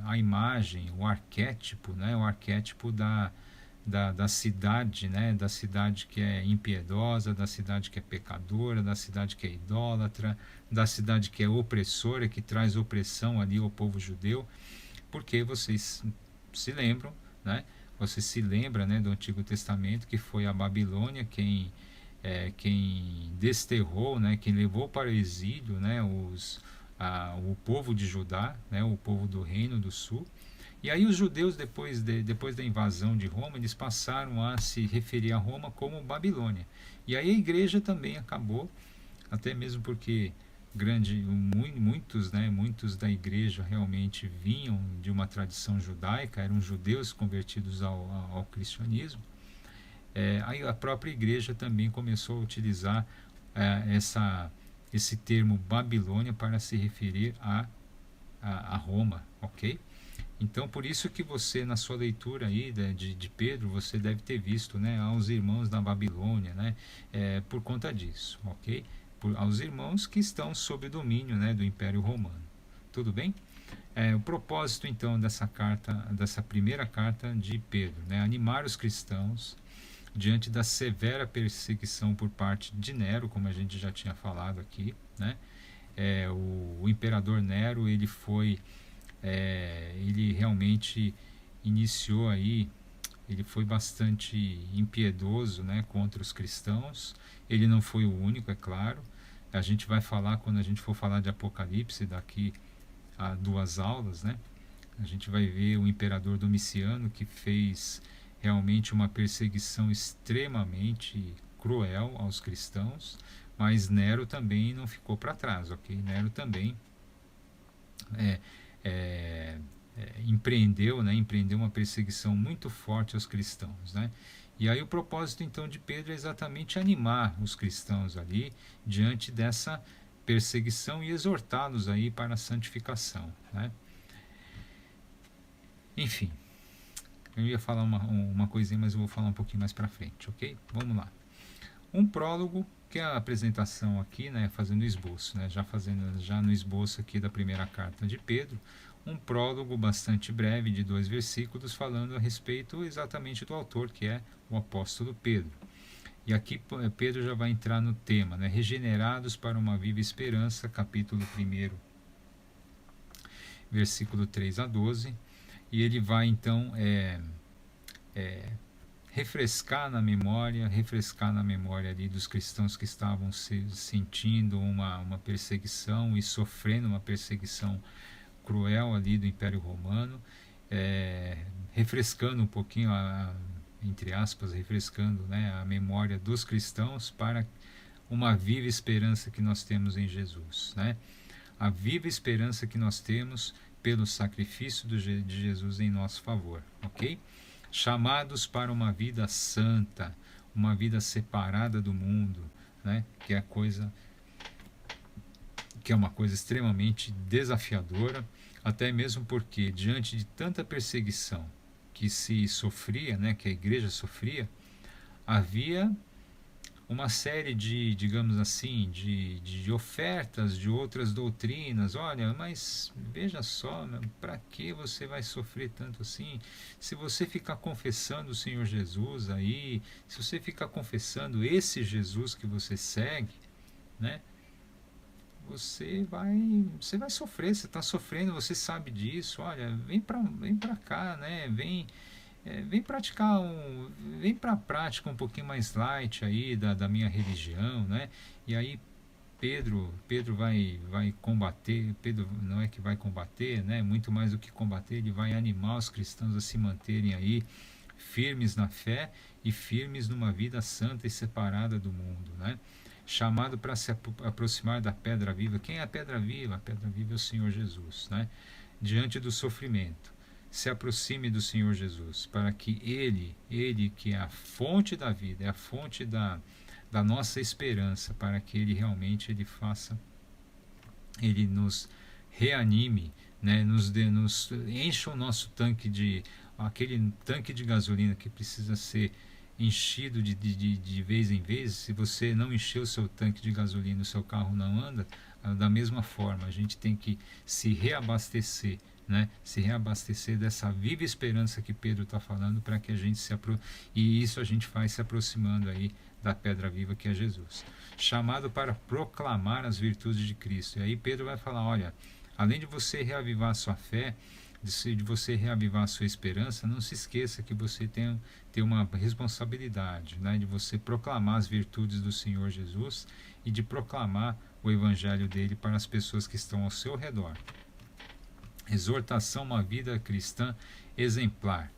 A: a imagem, o arquétipo, né? O arquétipo da cidade, né? Da cidade que é impiedosa, da cidade que é pecadora, da cidade que é idólatra, da cidade que é opressora, que traz opressão ali ao povo judeu, porque vocês se lembram, né? Você se lembra, né, do Antigo Testamento, que foi a Babilônia quem desterrou, né, quem levou para o exílio, né, o povo de Judá, né, o povo do Reino do Sul. E aí os judeus, depois da invasão de Roma, eles passaram a se referir a Roma como Babilônia. E aí a igreja também acabou, até mesmo porque muitos da igreja realmente vinham de uma tradição judaica, eram judeus convertidos ao cristianismo. Aí a própria igreja também começou a utilizar esse termo Babilônia para se referir a Roma, ok? Então, por isso que você, na sua leitura aí de Pedro, você deve ter visto, né, aos irmãos da Babilônia, né, por conta disso, ok? Aos irmãos que estão sob o domínio, né, do Império Romano. Tudo bem? O propósito, então, dessa primeira carta de Pedro, né, animar os cristãos diante da severa perseguição por parte de Nero, como a gente já tinha falado aqui, né? O imperador Nero, ele realmente iniciou aí, ele foi bastante impiedoso, né, contra os cristãos. Ele não foi o único, é claro. A gente vai falar, quando a gente for falar de Apocalipse daqui a 2 aulas, né? A gente vai ver o imperador Domiciano, que fez realmente uma perseguição extremamente cruel aos cristãos, mas Nero também não ficou para trás, ok? Nero também empreendeu uma perseguição muito forte aos cristãos, né? E aí o propósito então de Pedro é exatamente animar os cristãos ali diante dessa perseguição e exortá-los aí para a santificação, né? Enfim, eu ia falar uma coisinha, mas eu vou falar um pouquinho mais para frente, ok? Vamos lá. Um prólogo, que é a apresentação aqui, né, fazendo esboço, né, já no esboço aqui da primeira carta de Pedro, um prólogo bastante breve de 2 versículos falando a respeito exatamente do autor, que é o apóstolo Pedro. E aqui Pedro já vai entrar no tema, né, regenerados para uma viva esperança, capítulo 1, versículo 3 a 12, e ele vai então refrescar na memória ali dos cristãos que estavam sentindo uma perseguição e sofrendo uma perseguição cruel ali do Império Romano, refrescando um pouquinho, entre aspas, refrescando, né, a memória dos cristãos para uma viva esperança que nós temos em Jesus, né? A viva esperança que nós temos pelo sacrifício de Jesus em nosso favor, ok? Chamados para uma vida santa, uma vida separada do mundo, né? Que é uma coisa extremamente desafiadora, até mesmo porque diante de tanta perseguição que se sofria, né, que a igreja sofria, havia uma série de, digamos assim, de ofertas de outras doutrinas. Olha, mas veja só, para que você vai sofrer tanto assim? Se você ficar confessando o Senhor Jesus aí, se você ficar confessando esse Jesus que você segue, né? Você vai sofrer, você está sofrendo, você sabe disso. Olha, vem para cá, né? Vem praticar vem para a prática um pouquinho mais light aí da minha religião, né? E aí Pedro vai combater. Pedro não é que vai combater, né? Muito mais do que combater, ele vai animar os cristãos a se manterem aí firmes na fé e firmes numa vida santa e separada do mundo, né? Chamado para se aproximar da pedra viva. Quem é a pedra viva? A pedra viva é o Senhor Jesus, né? Diante do sofrimento, se aproxime do Senhor Jesus, para que Ele que é a fonte da vida, é a fonte da nossa esperança, para que Ele realmente Ele nos reanime, né? Nos encha o nosso aquele tanque de gasolina que precisa ser enchido de vez em vez. Se você não encher o seu tanque de gasolina, o seu carro não anda. Da mesma forma, a gente tem que se reabastecer, né? Se reabastecer dessa viva esperança que Pedro está falando, para que a gente e isso a gente faz se aproximando aí da pedra viva que é Jesus, chamado para proclamar as virtudes de Cristo. E aí Pedro vai falar, olha, além de você reavivar a sua fé, de você reavivar a sua esperança, não se esqueça que você tem uma responsabilidade, né, de você proclamar as virtudes do Senhor Jesus e de proclamar o evangelho dele para as pessoas que estão ao seu redor. Exortação a uma vida cristã exemplar,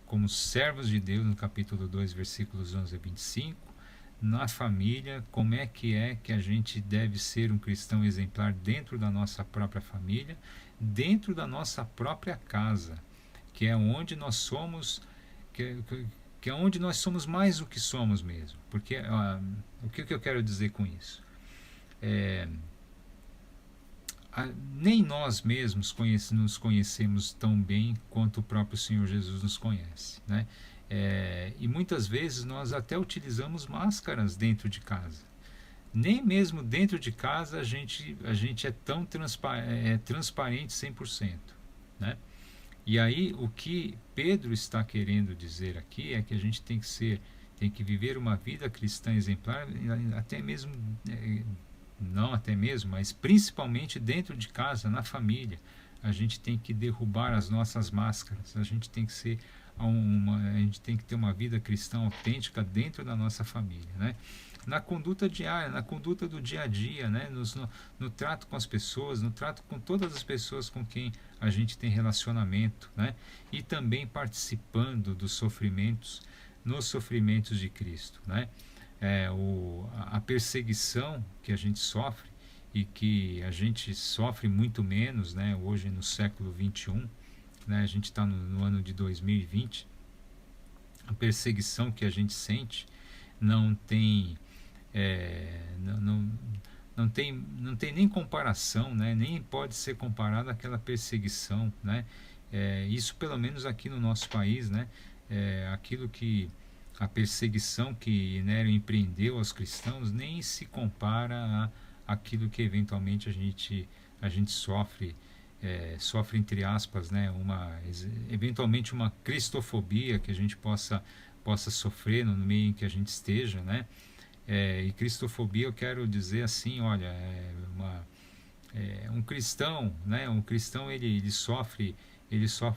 A: como servos de Deus, no capítulo 2, versículos 11 a 25. Na família, como é que a gente deve ser um cristão exemplar dentro da nossa própria família, dentro da nossa própria casa, que é onde nós somos, que é onde nós somos mais do que somos mesmo. Porque o que eu quero dizer com isso? Nem nós mesmos nos conhecemos tão bem quanto o próprio Senhor Jesus nos conhece, né? E muitas vezes nós até utilizamos máscaras dentro de casa. Nem mesmo dentro de casa a gente é tão transparente 100%, né? E aí o que Pedro está querendo dizer aqui é que a gente tem que viver uma vida cristã exemplar, até mesmo não até mesmo, mas principalmente dentro de casa, na família. A gente tem que derrubar as nossas máscaras, a gente tem que ter uma vida cristã autêntica dentro da nossa família, né? Na conduta diária, na conduta do dia a dia, né? No trato com as pessoas, no trato com todas as pessoas com quem a gente tem relacionamento, né? E também participando dos sofrimentos, nos sofrimentos de Cristo, né? A perseguição que a gente sofre, e que a gente sofre muito menos, né, hoje no século 21, né, a gente está no ano de 2020, a perseguição que a gente sente não tem não tem nem comparação, né, nem pode ser comparada àquela perseguição, né, isso pelo menos aqui no nosso país, né, aquilo que a perseguição que Nero empreendeu aos cristãos nem se compara àquilo que eventualmente a gente sofre, sofre entre aspas, né, eventualmente uma cristofobia que a gente possa sofrer no meio em que a gente esteja, né? E cristofobia eu quero dizer assim, olha, um cristão, né, um cristão ele sofre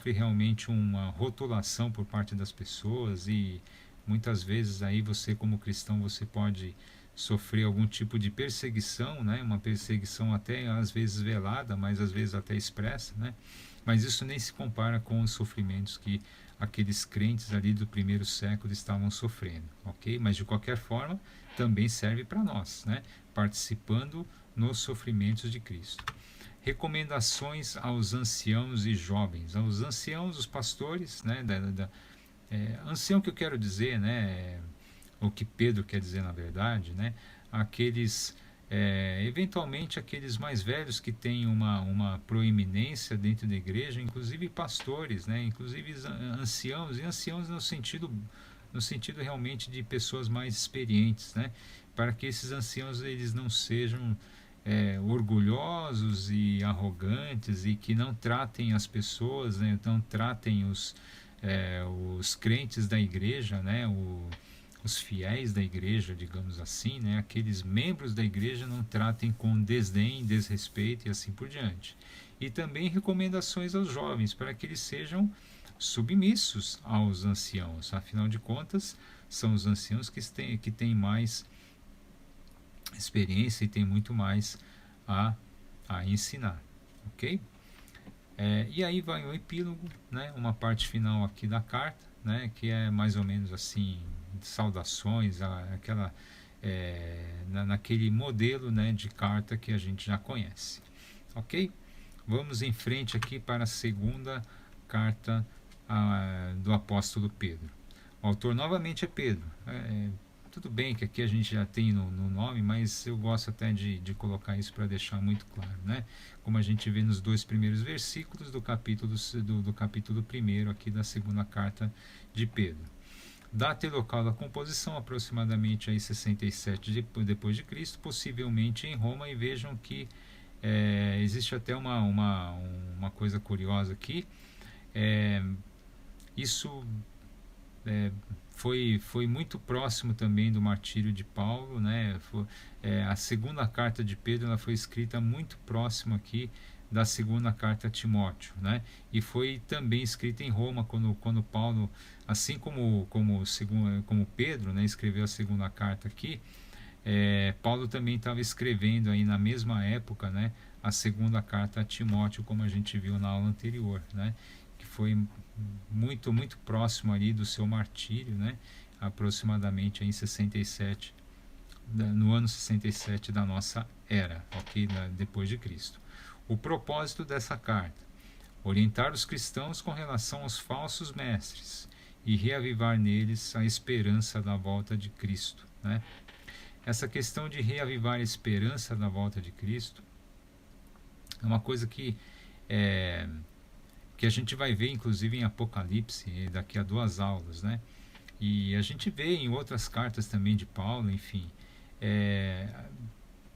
A: realmente uma rotulação por parte das pessoas, e muitas vezes aí você como cristão você pode sofrer algum tipo de perseguição, né? Uma perseguição até às vezes velada, mas às vezes até expressa, né? Mas isso nem se compara com os sofrimentos que aqueles crentes ali do primeiro século estavam sofrendo, ok? Mas de qualquer forma também serve para nós, né? Participando nos sofrimentos de Cristo. Recomendações aos anciãos e jovens, aos anciãos, os pastores, né? Ancião que eu quero dizer, né, o que Pedro quer dizer na verdade, né, aqueles, eventualmente aqueles mais velhos que têm uma proeminência dentro da igreja, inclusive pastores, né, inclusive anciãos, e anciãos no sentido realmente de pessoas mais experientes, né, para que esses anciãos eles não sejam orgulhosos e arrogantes e que não tratem as pessoas, né, não tratem os crentes da igreja, né, os fiéis da igreja, digamos assim, né, aqueles membros da igreja não tratem com desdém, desrespeito e assim por diante. E também recomendações aos jovens para que eles sejam submissos aos anciãos. Afinal de contas, são os anciãos que têm mais experiência e têm muito mais a ensinar, ok? E aí vai o epílogo, né, uma parte final aqui da carta, né, que é mais ou menos assim, saudações, naquele modelo, né, de carta que a gente já conhece, ok? Vamos em frente aqui para a segunda carta do apóstolo Pedro. O autor novamente é Pedro. Tudo bem que aqui a gente já tem no nome, mas eu gosto até de colocar isso para deixar muito claro, né? Como a gente vê nos 2 primeiros versículos do capítulo 1 aqui da segunda carta de Pedro. Data e local da composição, aproximadamente aí 67 depois de Cristo, possivelmente em Roma, e vejam que existe até uma coisa curiosa aqui. Isso foi muito próximo também do martírio de Paulo, né? A segunda carta de Pedro ela foi escrita muito próximo aqui da segunda carta a Timóteo, né? E foi também escrita em Roma quando Paulo, assim como Pedro, né, escreveu a segunda carta aqui. Paulo também estava escrevendo aí na mesma época, né, a segunda carta a Timóteo, como a gente viu na aula anterior, né? Que foi muito próximo ali do seu martírio, né, aproximadamente em 67, no ano 67 da nossa era, ok, depois de Cristo. O propósito dessa carta: orientar os cristãos com relação aos falsos mestres e reavivar neles a esperança da volta de Cristo, né? Essa questão de reavivar a esperança da volta de Cristo é uma coisa que a gente vai ver inclusive em Apocalipse daqui a 2 aulas, né? E a gente vê em outras cartas também de Paulo, enfim.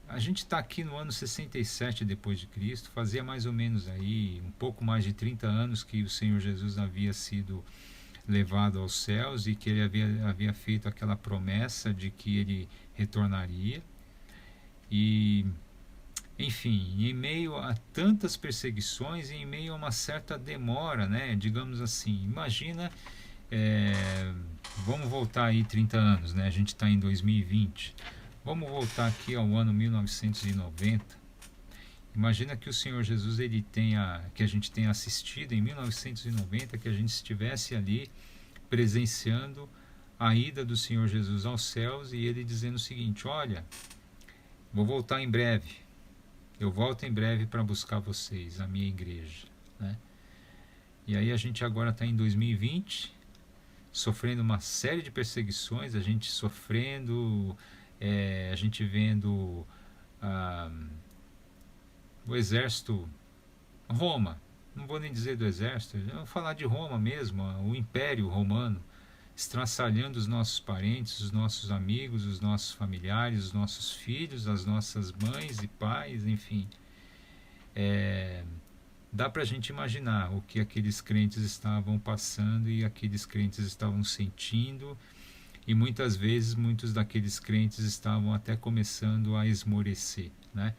A: A gente está aqui no ano 67 depois de Cristo, fazia mais ou menos aí um pouco mais de 30 anos que o Senhor Jesus havia sido levado aos céus e que ele havia feito aquela promessa de que ele retornaria. E enfim, em meio a tantas perseguições e em meio a uma certa demora, né, digamos assim, imagina, vamos voltar aí 30 anos, né, a gente está em 2020, vamos voltar aqui ao ano 1990, imagina que o Senhor Jesus, que a gente tenha assistido em 1990, que a gente estivesse ali presenciando a ida do Senhor Jesus aos céus e ele dizendo o seguinte: olha, vou voltar em breve, eu volto em breve para buscar vocês, a minha igreja, né? E aí a gente agora está em 2020, sofrendo uma série de perseguições, a gente sofrendo, a gente vendo o exército, Roma, não vou nem dizer do exército, eu vou falar de Roma mesmo, o Império Romano, estraçalhando os nossos parentes, os nossos amigos, os nossos familiares, os nossos filhos, as nossas mães e pais, enfim. Dá para a gente imaginar o que aqueles crentes estavam passando e aqueles crentes estavam sentindo, e muitas vezes muitos daqueles crentes estavam até começando a esmorecer, né?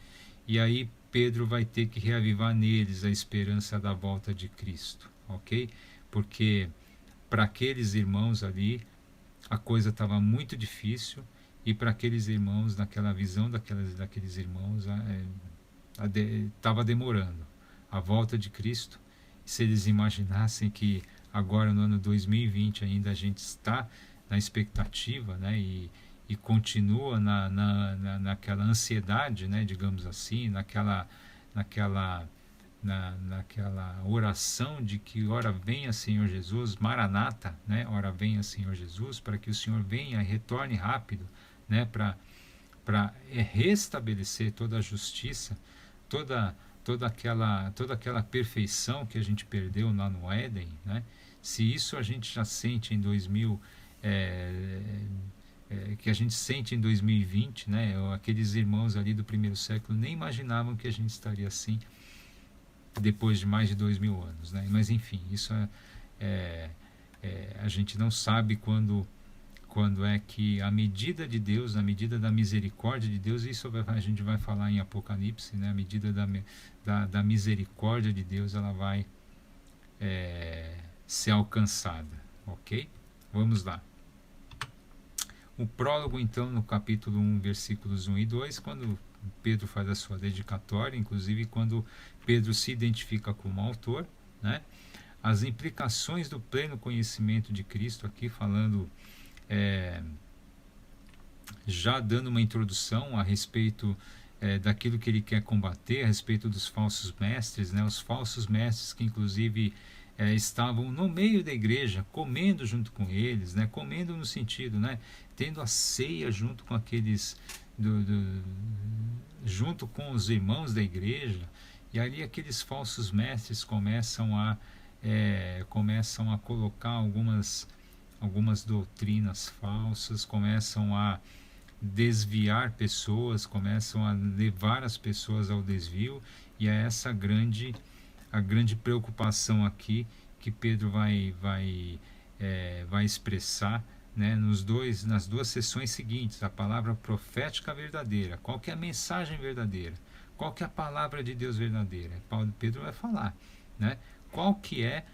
A: E aí Pedro vai ter que reavivar neles a esperança da volta de Cristo, ok? Porque para aqueles irmãos ali a coisa estava muito difícil, e para aqueles irmãos, naquela visão daqueles irmãos, estava demorando a volta de Cristo. Se eles imaginassem que agora no ano 2020 ainda a gente está na expectativa, né, e continua naquela ansiedade, né, digamos assim, naquela oração de que ora venha Senhor Jesus, Maranata, né, ora venha Senhor Jesus, para que o Senhor venha e retorne rápido, né, para restabelecer toda a justiça, toda aquela perfeição que a gente perdeu lá no Éden, né? Se isso a gente já sente em que a gente sente em 2020, né? Aqueles irmãos ali do primeiro século nem imaginavam que a gente estaria assim depois de mais de 2000 anos, né? Mas enfim, isso é, a gente não sabe quando é que a medida de Deus, a medida da misericórdia de Deus, isso a gente vai falar em Apocalipse, né? A medida da misericórdia de Deus, ela vai ser alcançada, ok? Vamos lá. O prólogo, então, no capítulo 1, versículos 1 e 2, quando Pedro faz a sua dedicatória, inclusive quando Pedro se identifica como autor, né? As implicações do pleno conhecimento de Cristo, aqui falando, já dando uma introdução a respeito daquilo que ele quer combater, a respeito dos falsos mestres, né? Os falsos mestres que inclusive estavam no meio da igreja, comendo junto com eles, né? Comendo no sentido, né? Tendo a ceia junto com aqueles, junto com os irmãos da igreja, e ali aqueles falsos mestres começam a colocar algumas doutrinas falsas, começam a desviar pessoas, começam a levar as pessoas ao desvio, e é essa a grande preocupação aqui que Pedro vai expressar, né, nas duas sessões seguintes, a palavra profética verdadeira. Qual que é a mensagem verdadeira? Qual que é a palavra de Deus verdadeira? Pedro vai falar, né? Qual que é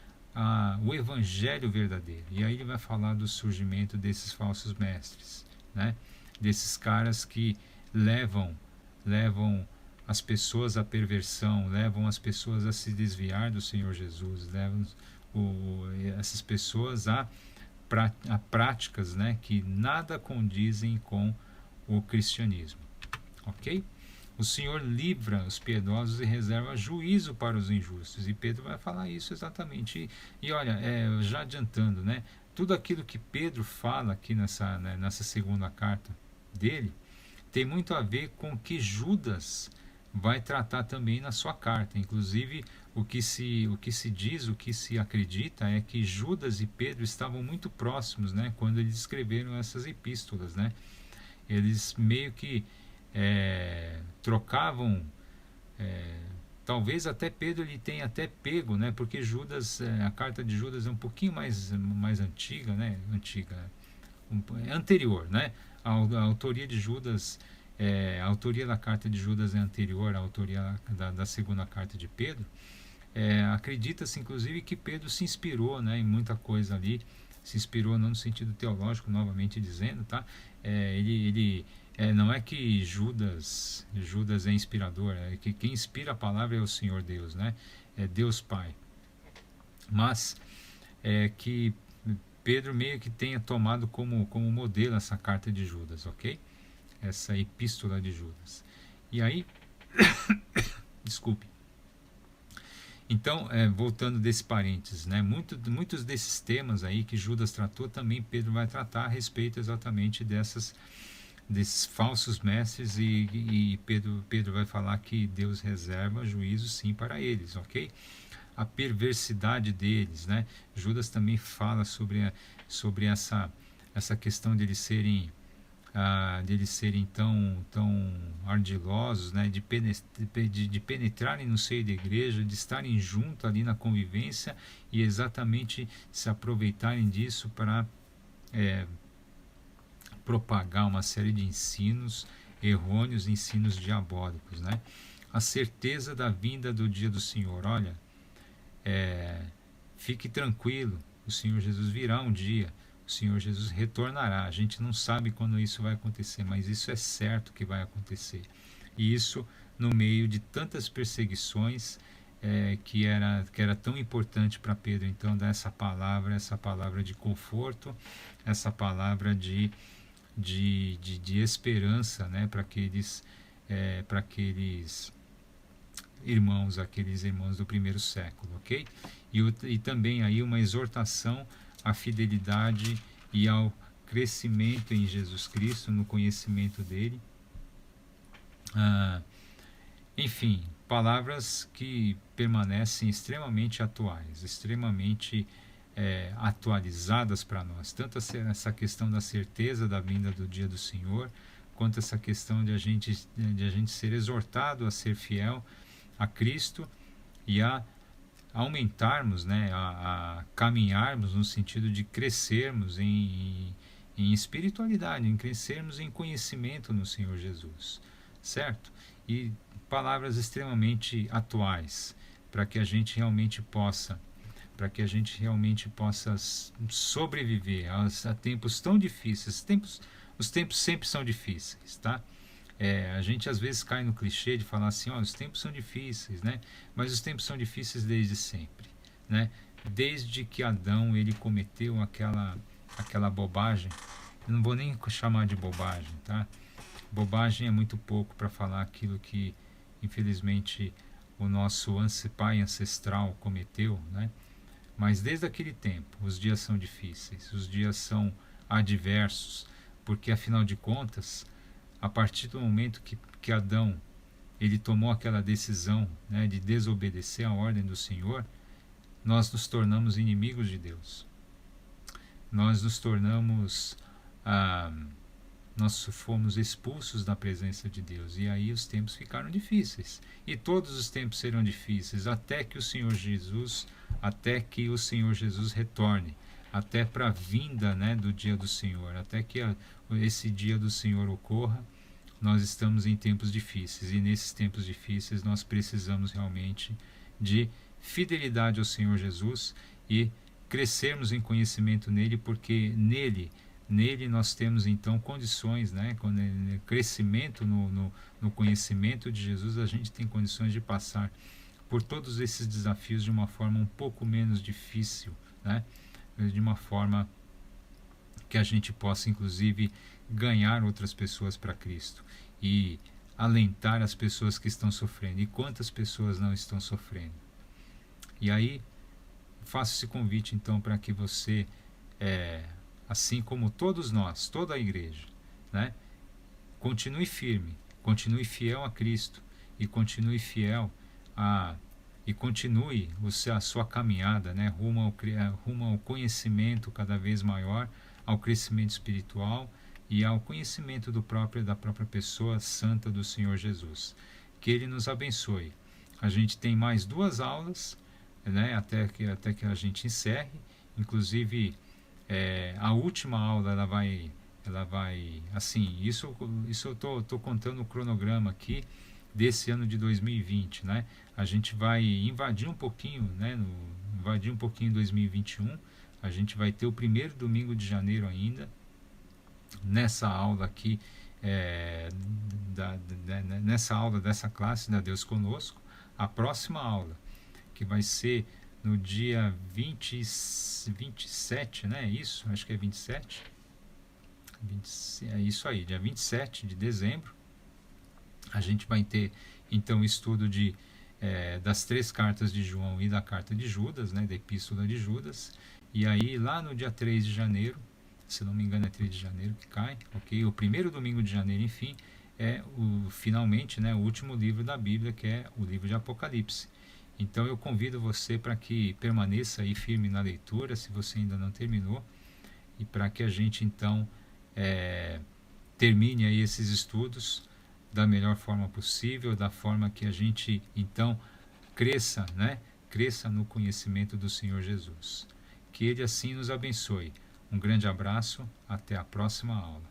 A: o evangelho verdadeiro? E aí ele vai falar do surgimento desses falsos mestres, né? Desses caras que levam as pessoas à perversão, levam as pessoas a se desviar do Senhor Jesus, levam essas pessoas a práticas, né, que nada condizem com o cristianismo, ok? O Senhor livra os piedosos e reserva juízo para os injustos, e Pedro vai falar isso exatamente. E olha, já adiantando, né, tudo aquilo que Pedro fala aqui nessa segunda carta dele tem muito a ver com o que Judas vai tratar também na sua carta. Inclusive, o que se diz, o que se acredita é que Judas e Pedro estavam muito próximos, né, quando eles escreveram essas epístolas, né? Eles meio que trocavam, talvez até Pedro ele tenha até pego, né, porque Judas, a carta de Judas é um pouquinho mais antiga, né, anterior, né? A autoria de Judas, a autoria da carta de Judas é anterior à autoria da segunda carta de Pedro. Acredita-se inclusive que Pedro se inspirou, né, em muita coisa ali, se inspirou não no sentido teológico, novamente dizendo, tá? Não é que Judas é inspirador, é que quem inspira a palavra é o Senhor Deus, né? É Deus Pai. Mas que Pedro meio que tenha tomado como modelo essa carta de Judas, ok? Essa epístola de Judas. E aí, desculpe. Então, voltando desse parênteses, né? Muitos desses temas aí que Judas tratou, também Pedro vai tratar a respeito exatamente desses falsos mestres, e Pedro vai falar que Deus reserva juízo sim para eles, ok? A perversidade deles, né? Judas também fala sobre essa questão de eles serem tão ardilosos, né? de penetrarem no seio da igreja, de estarem junto ali na convivência e exatamente se aproveitarem disso para propagar uma série de ensinos errôneos, ensinos diabólicos, né? A certeza da vinda do dia do Senhor. Olha, fique tranquilo, o Senhor Jesus virá um dia, o Senhor Jesus retornará. A gente não sabe quando isso vai acontecer, mas isso é certo que vai acontecer. E isso no meio de tantas perseguições, que era tão importante para Pedro, então, dar essa palavra de conforto, essa palavra de esperança, né, para aqueles aqueles irmãos do primeiro século, ok? E também aí uma exortação à fidelidade e ao crescimento em Jesus Cristo, no conhecimento dele. Enfim, palavras que permanecem extremamente atuais, extremamente atualizadas para nós, tanto essa questão da certeza da vinda do dia do Senhor, quanto essa questão de a gente ser exortado a ser fiel a Cristo e a aumentarmos, né, a caminharmos no sentido de crescermos em espiritualidade, em crescermos em conhecimento no Senhor Jesus, certo? E palavras extremamente atuais, para que a gente realmente possa sobreviver a tempos tão difíceis. Os tempos sempre são difíceis, tá? A gente às vezes cai no clichê de falar assim, os tempos são difíceis, né? Mas os tempos são difíceis desde sempre, né? Desde que Adão ele cometeu aquela bobagem. Eu não vou nem chamar de bobagem, tá? Bobagem é muito pouco para falar aquilo que infelizmente o nosso pai ancestral cometeu, né? Mas desde aquele tempo, os dias são difíceis, os dias são adversos, porque afinal de contas, a partir do momento que Adão ele tomou aquela decisão, né, de desobedecer a ordem do Senhor, nós nos tornamos inimigos de Deus. Nós nos tornamos, nós fomos expulsos da presença de Deus, e aí os tempos ficaram difíceis. E todos os tempos serão difíceis até que o Senhor Jesus retorne, até para a vinda, né, do dia do Senhor, até que esse dia do Senhor ocorra. Nós estamos em tempos difíceis, e nesses tempos difíceis nós precisamos realmente de fidelidade ao Senhor Jesus e crescermos em conhecimento nele, porque nele nós temos então condições, né? Crescimento no conhecimento de Jesus, a gente tem condições de passar por todos esses desafios de uma forma um pouco menos difícil, né? De uma forma que a gente possa inclusive ganhar outras pessoas para Cristo e alentar as pessoas que estão sofrendo. E quantas pessoas não estão sofrendo? E aí faço esse convite então para que você, assim como todos nós, toda a igreja, né, continue firme, continue fiel a Cristo e continue fiel e continue a sua caminhada, né, rumo ao conhecimento cada vez maior, ao crescimento espiritual e ao conhecimento da própria pessoa santa do Senhor Jesus. Que Ele nos abençoe. A gente tem mais 2 aulas, né, até que a gente encerre. Inclusive, a última aula ela vai assim, isso eu tô contando o cronograma aqui desse ano de 2020, né? A gente vai invadir um pouquinho, né? Invadir um pouquinho 2021. A gente vai ter o primeiro domingo de janeiro ainda, nessa aula aqui, nessa aula dessa classe da Deus Conosco. A próxima aula, que vai ser no dia 27, né? Isso, acho que é 27. É isso aí, dia 27 de dezembro. A gente vai ter então o estudo das 3 cartas de João e da carta de Judas, né, da epístola de Judas. E aí lá no dia 3 de janeiro, se não me engano é 3 de janeiro que cai, ok? O primeiro domingo de janeiro, enfim, finalmente, né, o último livro da Bíblia, que é o livro de Apocalipse. Então eu convido você para que permaneça aí firme na leitura, se você ainda não terminou, e para que a gente então termine aí esses estudos da melhor forma possível, da forma que a gente então cresça, né? Cresça no conhecimento do Senhor Jesus. Que Ele assim nos abençoe. Um grande abraço, até a próxima aula.